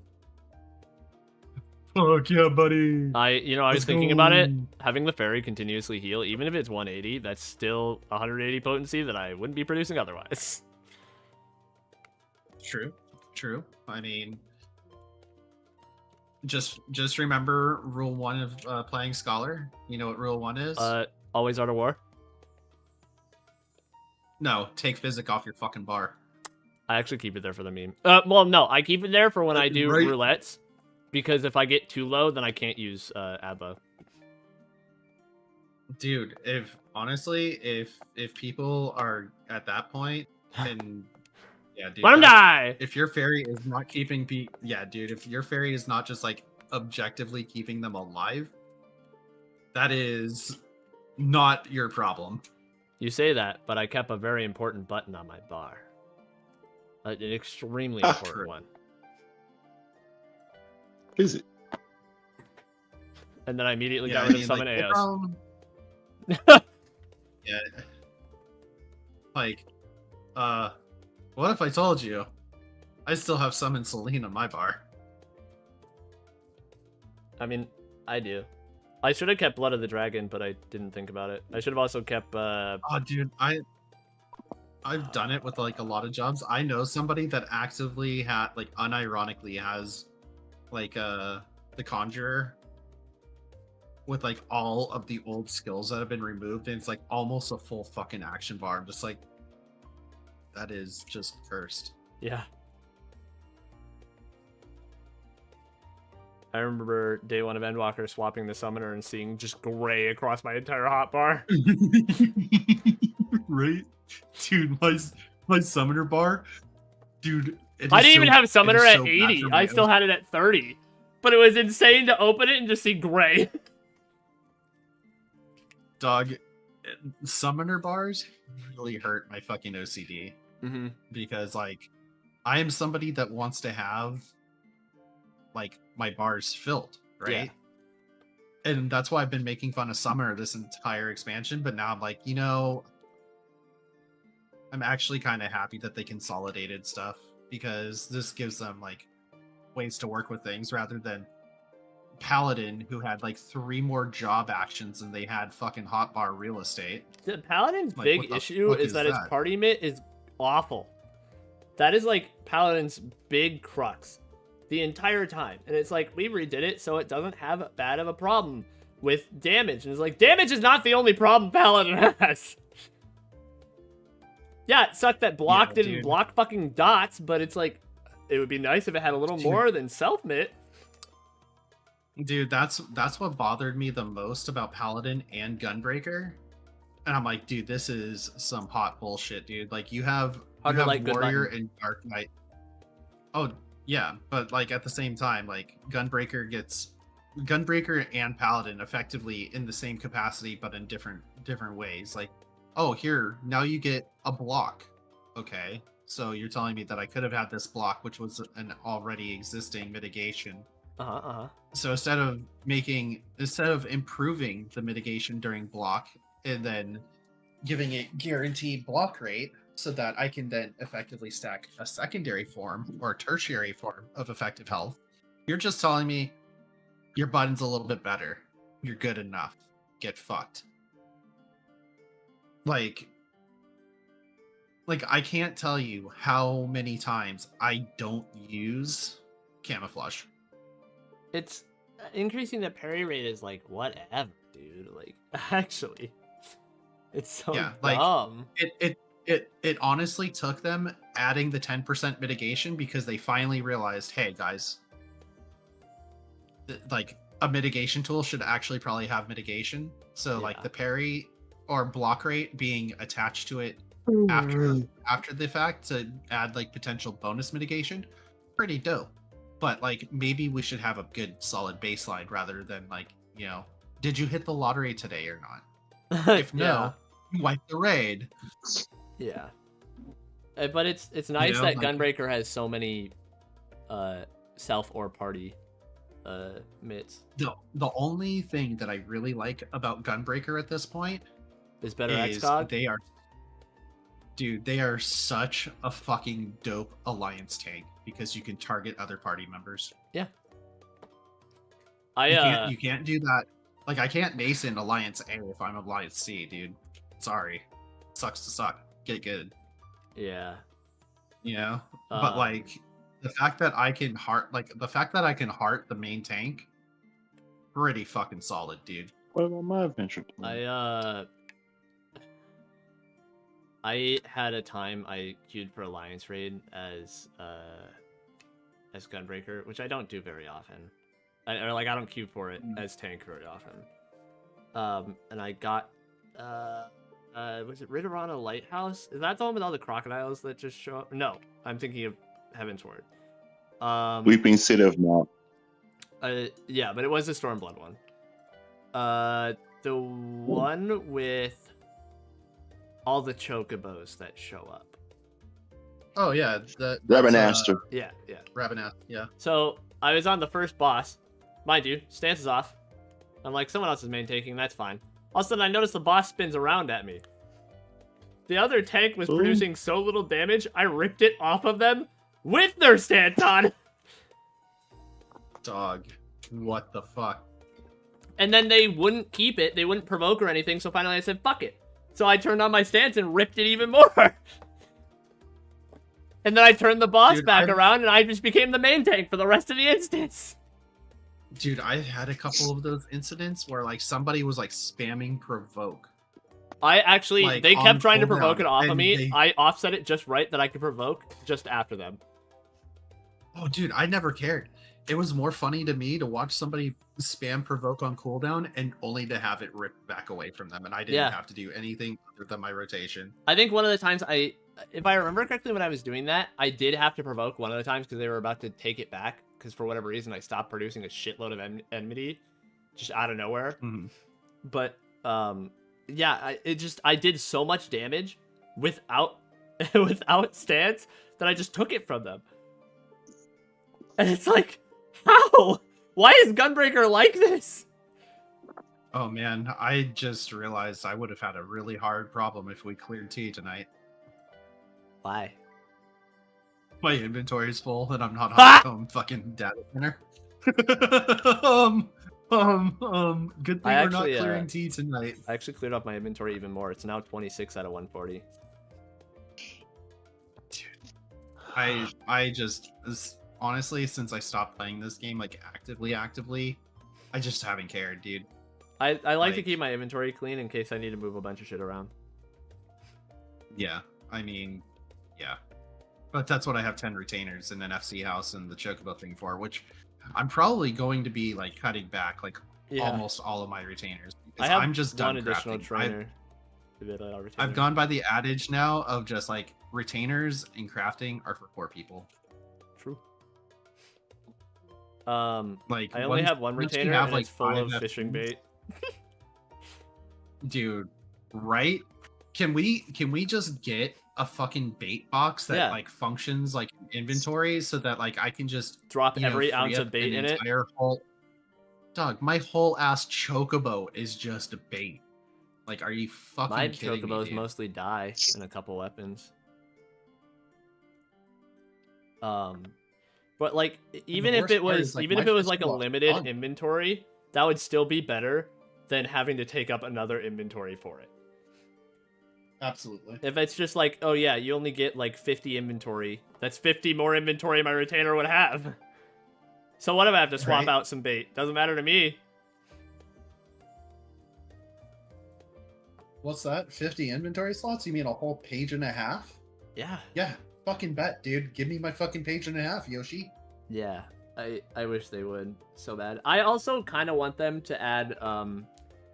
Fuck yeah, buddy. I was Let's thinking about it. go. Having the fairy continuously heal, even if it's 180, that's still 180 potency that I wouldn't be producing otherwise. True. I mean, just remember rule 1 of playing scholar. You know what rule 1 is? Always Art of War. No, take physic off your fucking bar. I actually keep it there for the meme. Well, no, I keep it there for when I do Right. roulettes, because if I get too low, then I can't use Adlo. Dude, if people are at that point, then yeah, dude. Let him die. If your fairy is not keeping dude, if your fairy is not just like objectively keeping them alive, that is not your problem. You say that, but I kept a very important button on my bar. An extremely Ah, important true. one. Is it? And then I immediately Yeah, got I rid of mean, summon like, the AOs. problem- Yeah. Like, what if I told you I still have summon Selene on my bar? I mean, I do. I should have kept Blood of the Dragon, but I didn't think about it. I should have also kept Oh, dude, I've done it with like a lot of jobs. I know somebody that actively unironically has like the Conjurer with like all of the old skills that have been removed, and it's like almost a full fucking action bar. I'm just like, that is just cursed. Yeah. I remember day 1 of Endwalker swapping the summoner and seeing just gray across my entire hotbar. Right, dude. My summoner bar, dude. I didn't even have summoner at so bad 80. for I my still had it at 30. But it was insane to open it and just see gray. Dog, summoner bars really hurt my fucking OCD. Mm-hmm. Because like I am somebody that wants to have like my bars filled, right? Yeah. And that's why I've been making fun of Summoner this entire expansion, but now I'm like, I'm actually kind of happy that they consolidated stuff, because this gives them like ways to work with things rather than Paladin, who had like 3 more job actions than they had fucking hotbar real estate. The Paladin's Like, big what the issue fuck is is that his that? party mitt is awful. That is like Paladin's big crux the entire time. And it's like, we redid it so it doesn't have bad of a problem with damage. And it's like, damage is not the only problem Paladin has. Yeah, it sucked that block didn't dude. block fucking dots, but it's like, it would be nice if it had a little Dude. more than self-mitt. Dude, that's what bothered me the most about Paladin and Gunbreaker. And I'm like, dude, this is some hot bullshit, dude. Like you have Underlight, good Warrior button. and Dark Knight. Oh, yeah, but like at the same time, like Gunbreaker and Paladin effectively in the same capacity but in different ways. Like, oh, here, now you get a block. Okay. So you're telling me that I could have had this block, which was an already existing mitigation. So instead of improving the mitigation during block and then giving it guaranteed block rate so that I can then effectively stack a secondary form or a tertiary form of effective health, you're just telling me your button's a little bit better. You're good enough. Get fucked. Like I can't tell you how many times I don't use camouflage. It's increasing the parry rate is like whatever, dude. Like actually, It's so like dumb. it honestly took them adding the 10% mitigation because they finally realized, hey guys, like a mitigation tool should actually probably have mitigation. So like the parry or block rate being attached to it after the fact to add like potential bonus mitigation, pretty dope. But like maybe we should have a good solid baseline rather than like, you know, did you hit the lottery today or not? If no, you wipe the raid. Yeah. But it's nice that like, Gunbreaker has so many self or party mitts. The only thing that I really like about Gunbreaker at this point is better XCOG. They are such a fucking dope alliance tank because you can target other party members. Yeah. You can't do that. Like I can't Mason Alliance A if I'm Alliance C, dude. Sorry. Sucks to suck. Get good. Yeah. You know? But like the fact that I can heart the main tank, pretty fucking solid, dude. What about my adventure plan? I had a time I queued for Alliance Raid as Gunbreaker, which I don't do very often. I don't queue for it as tank very often. And I got was it Ridorana Lighthouse? Is that the one with all the crocodiles that just show up? No, I'm thinking of Heavensward. Weeping City of Mount. Yeah, but it was the Stormblood one. The one with all the chocobos that show up. Oh yeah, Ravenaster. Yeah. Ravenaster, yeah. So I was on the first boss, mind you, stance is off. I'm like, someone else is main taking, that's fine. All of a sudden, I noticed the boss spins around at me. The other tank was producing so little damage, I ripped it off of them with their stance on. Dog, what the fuck? And then they wouldn't keep it, they wouldn't provoke or anything, so finally I said, fuck it. So I turned on my stance and ripped it even more. And then I turned the boss back around and I just became the main tank for the rest of the instance. Dude, I had a couple of those incidents where like somebody was like spamming provoke. I actually, like, they kept trying to provoke it off of me. I offset it just right that I could provoke just after them. Oh, dude, I never cared. It was more funny to me to watch somebody spam provoke on cooldown and only to have it ripped back away from them. And I didn't have to do anything other than my rotation. I think one of the times if I remember correctly when I was doing that, I did have to provoke one of the times because they were about to take it back. Because for whatever reason, I stopped producing a shitload of enmity just out of nowhere. Mm-hmm. But yeah, I did so much damage without stance that I just took it from them. And it's like, how? Why is Gunbreaker like this? Oh man, I just realized I would have had a really hard problem if we cleared T tonight. Why? My inventory is full and I'm not on some fucking data center. Good thing we're not clearing T tonight. I actually cleared off my inventory even more. It's now 26 out of 140. Dude, I just honestly, since I stopped playing this game like actively, I just haven't cared, dude. I like to keep my inventory clean in case I need to move a bunch of shit around. Yeah, I mean, yeah. But that's what I have 10 retainers and an FC house and the chocobo thing for, which I'm probably going to be like cutting back like almost all of my retainers. I'm just done one additional trainer. I've gone by the adage now of just like retainers and crafting are for poor people. True. Like I only have one retainer and like, it's full of fishing bait. Dude, right? Can we just get a fucking bait box that like functions like inventory so that like I can just drop every ounce of bait in it? Dog, my whole ass chocobo is just a bait. Like, are you fucking kidding me? My chocobos mostly die in a couple weapons. But like even if it was like a limited inventory, that would still be better than having to take up another inventory for it. Absolutely. If it's just like, oh yeah, you only get like 50 inventory, that's 50 more inventory my retainer would have. So what if I have to swap out some bait? Doesn't matter to me. What's that? 50 inventory slots? You mean a whole page and a half? Yeah. Yeah, fucking bet, dude. Give me my fucking page and a half, Yoshi. Yeah. I wish they would so bad. I also kind of want them to add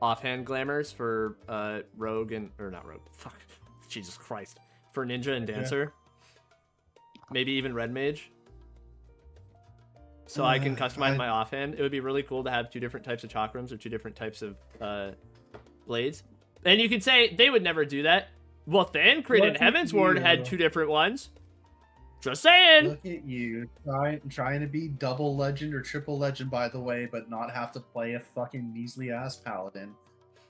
offhand glamours for rogue and or not rogue. Fuck. Jesus Christ. For ninja and dancer. Yeah. Maybe even red mage. So I can customize my offhand. It would be really cool to have 2 different types of chakrams or 2 different types of blades. And you could say they would never do that. Well, Thancred and Heavensward had 2 different ones. Just saying. Look at you, trying to be double legend or triple legend, by the way, but not have to play a fucking measly ass paladin.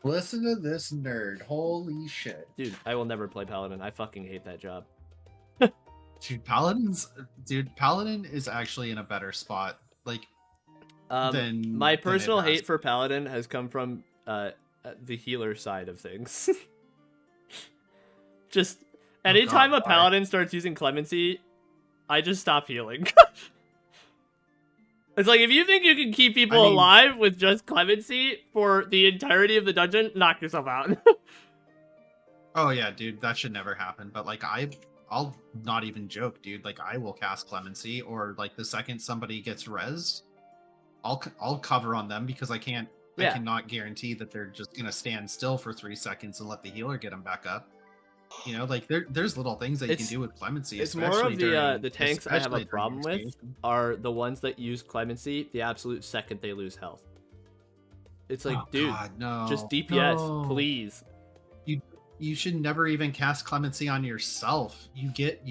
Listen to this nerd. Holy shit. Dude, I will never play paladin. I fucking hate that job. Dude, Paladin is actually in a better spot. Like, than my personal hate for Paladin has come from the healer side of things. Just anytime a Paladin starts using Clemency, I just stop healing. It's like, if you think you can keep people alive with just Clemency for the entirety of the dungeon, knock yourself out. Oh yeah, dude, that should never happen. But like, I'll not even joke, dude. Like, I will cast Clemency, or like the second somebody gets rezzed, I'll cover on them because I cannot guarantee that they're just gonna stand still for 3 seconds and let the healer get them back up. You know, like there's little things that you can do with Clemency. It's more of the tanks I have a problem with are the ones that use Clemency the absolute second they lose health. It's like, dude, God, no, just DPS, please. You should never even cast Clemency on yourself. You get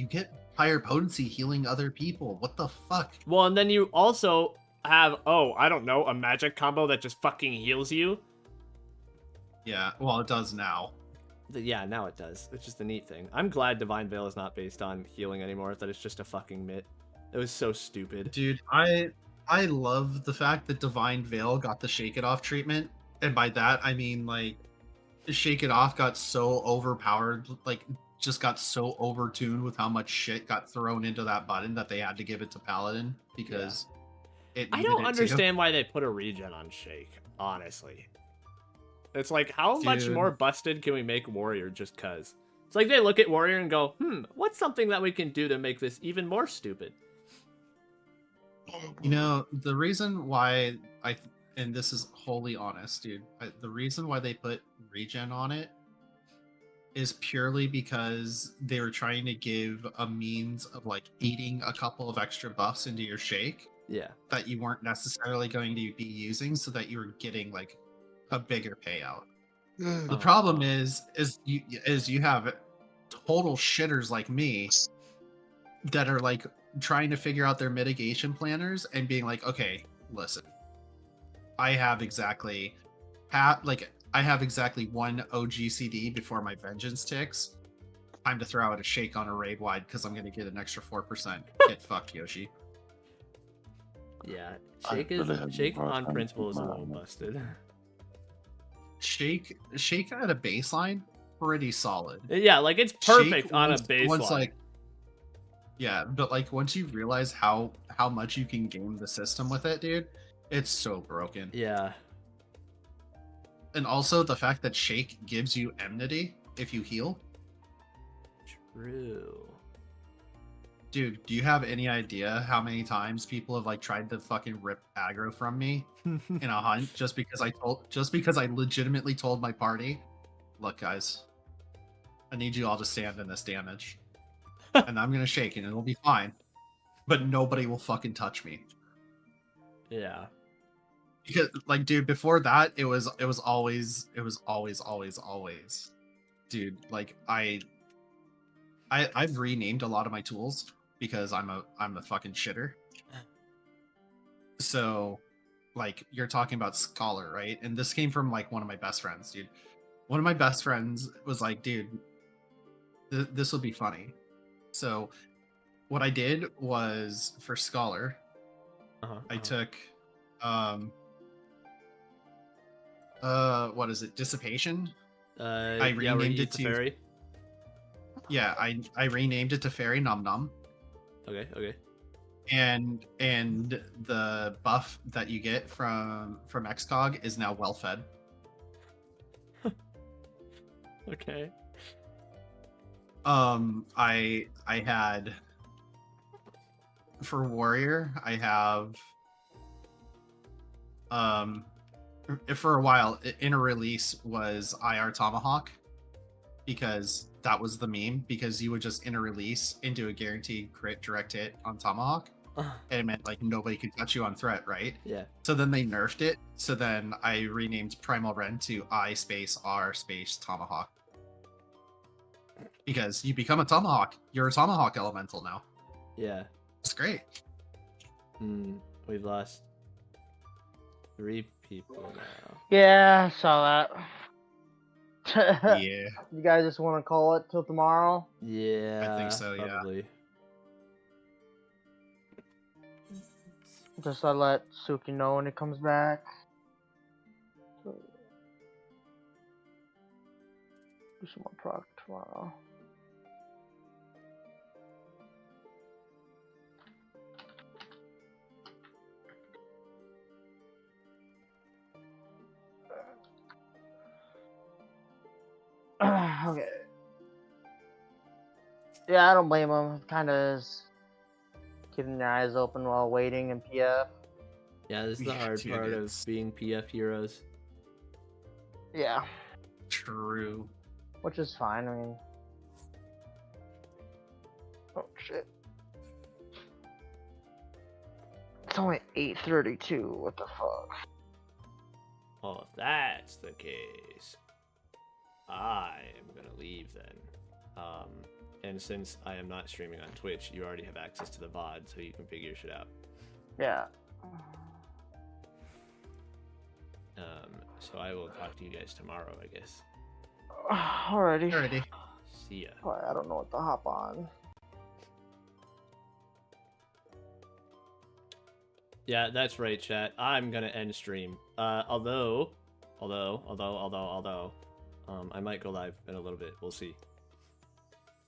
higher potency healing other people. What the fuck? Well, and then you also have, I don't know, a magic combo that just fucking heals you. Yeah, well, it does now. Yeah, now it does. It's just a neat thing. I'm glad Divine Veil is not based on healing anymore, that it's just a fucking mitt. It was so stupid. Dude, I love the fact that Divine Veil got the Shake It Off treatment. And by that, I mean, like, Shake It Off got so overpowered, like, just got so overtuned with how much shit got thrown into that button that they had to give it to Paladin because I don't understand why they put a regen on Shake, honestly. It's like, how much more busted can we make Warrior just cuz? It's like they look at Warrior and go, what's something that we can do to make this even more stupid? You know, the reason why and this is wholly honest, dude, the reason why they put regen on it is purely because they were trying to give a means of like eating a couple of extra buffs into your shake. Yeah. That you weren't necessarily going to be using, so that you were getting like a bigger payout. The problem is you have total shitters like me that are like trying to figure out their mitigation planners and being like, okay, listen, I have exactly one OGCD before my vengeance ticks. Time to throw out a shake on a raid wide because I'm gonna get an extra 4%. Get fucked, Yoshi. Yeah, shake on principle is a little busted. Shake at a baseline, pretty solid. Yeah, like it's perfect on a baseline. Like, yeah, but like once you realize how much you can game the system with it, dude, it's so broken. Yeah. And also the fact that Shake gives you enmity if you heal. True. Dude, do you have any idea how many times people have like tried to fucking rip aggro from me in a hunt just because I legitimately told my party, look guys, I need you all to stand in this damage. And I'm gonna shake and it'll be fine. But nobody will fucking touch me. Yeah. Because like, dude, before that it was always dude, like I've renamed a lot of my tools because I'm a fucking shitter. So like you're talking about Scholar, right? And this came from like one of my best friends, dude. One of my best friends was like, dude, this will be funny. So what I did was for Scholar, I took what is it? Dissipation. I renamed it to Fairy. Yeah, I renamed it to Fairy Num Num. Okay. And the buff that you get from XCOG is now well fed. Okay. I had for warrior, I have for a while in a release was IR Tomahawk, because that was the meme, because you would just in a release into a guaranteed crit direct hit on Tomahawk, and it meant like nobody could touch you on threat, right? Yeah. So then they nerfed it, so then I renamed Primal Rend to I space R space Tomahawk, because you become a Tomahawk. You're a Tomahawk elemental now. Yeah. It's great. We've lost 3 people now. Yeah, I saw that. Yeah, You guys just want to call it till tomorrow? Yeah. I think so, yeah. Probably. Just I let Suki know when he comes back. Do some more prog tomorrow. Okay. Yeah, I don't blame him. Kind of is keeping your eyes open while waiting in PF. Yeah, this is the Yeah, hard dude, part of it's- being PF heroes. Yeah, True. which is fine. I mean, oh shit, it's only 8:32. What the fuck? Well, if that's the case, I am gonna leave then. And since I am not streaming on Twitch, you already have access to the VOD, so you can figure shit out. Yeah. So I will talk to you guys tomorrow, I guess. Alrighty. Alrighty. See ya. Boy, I don't know what to hop on. Yeah, that's right, chat. I'm gonna end stream. Although, I might go live in a little bit. We'll see.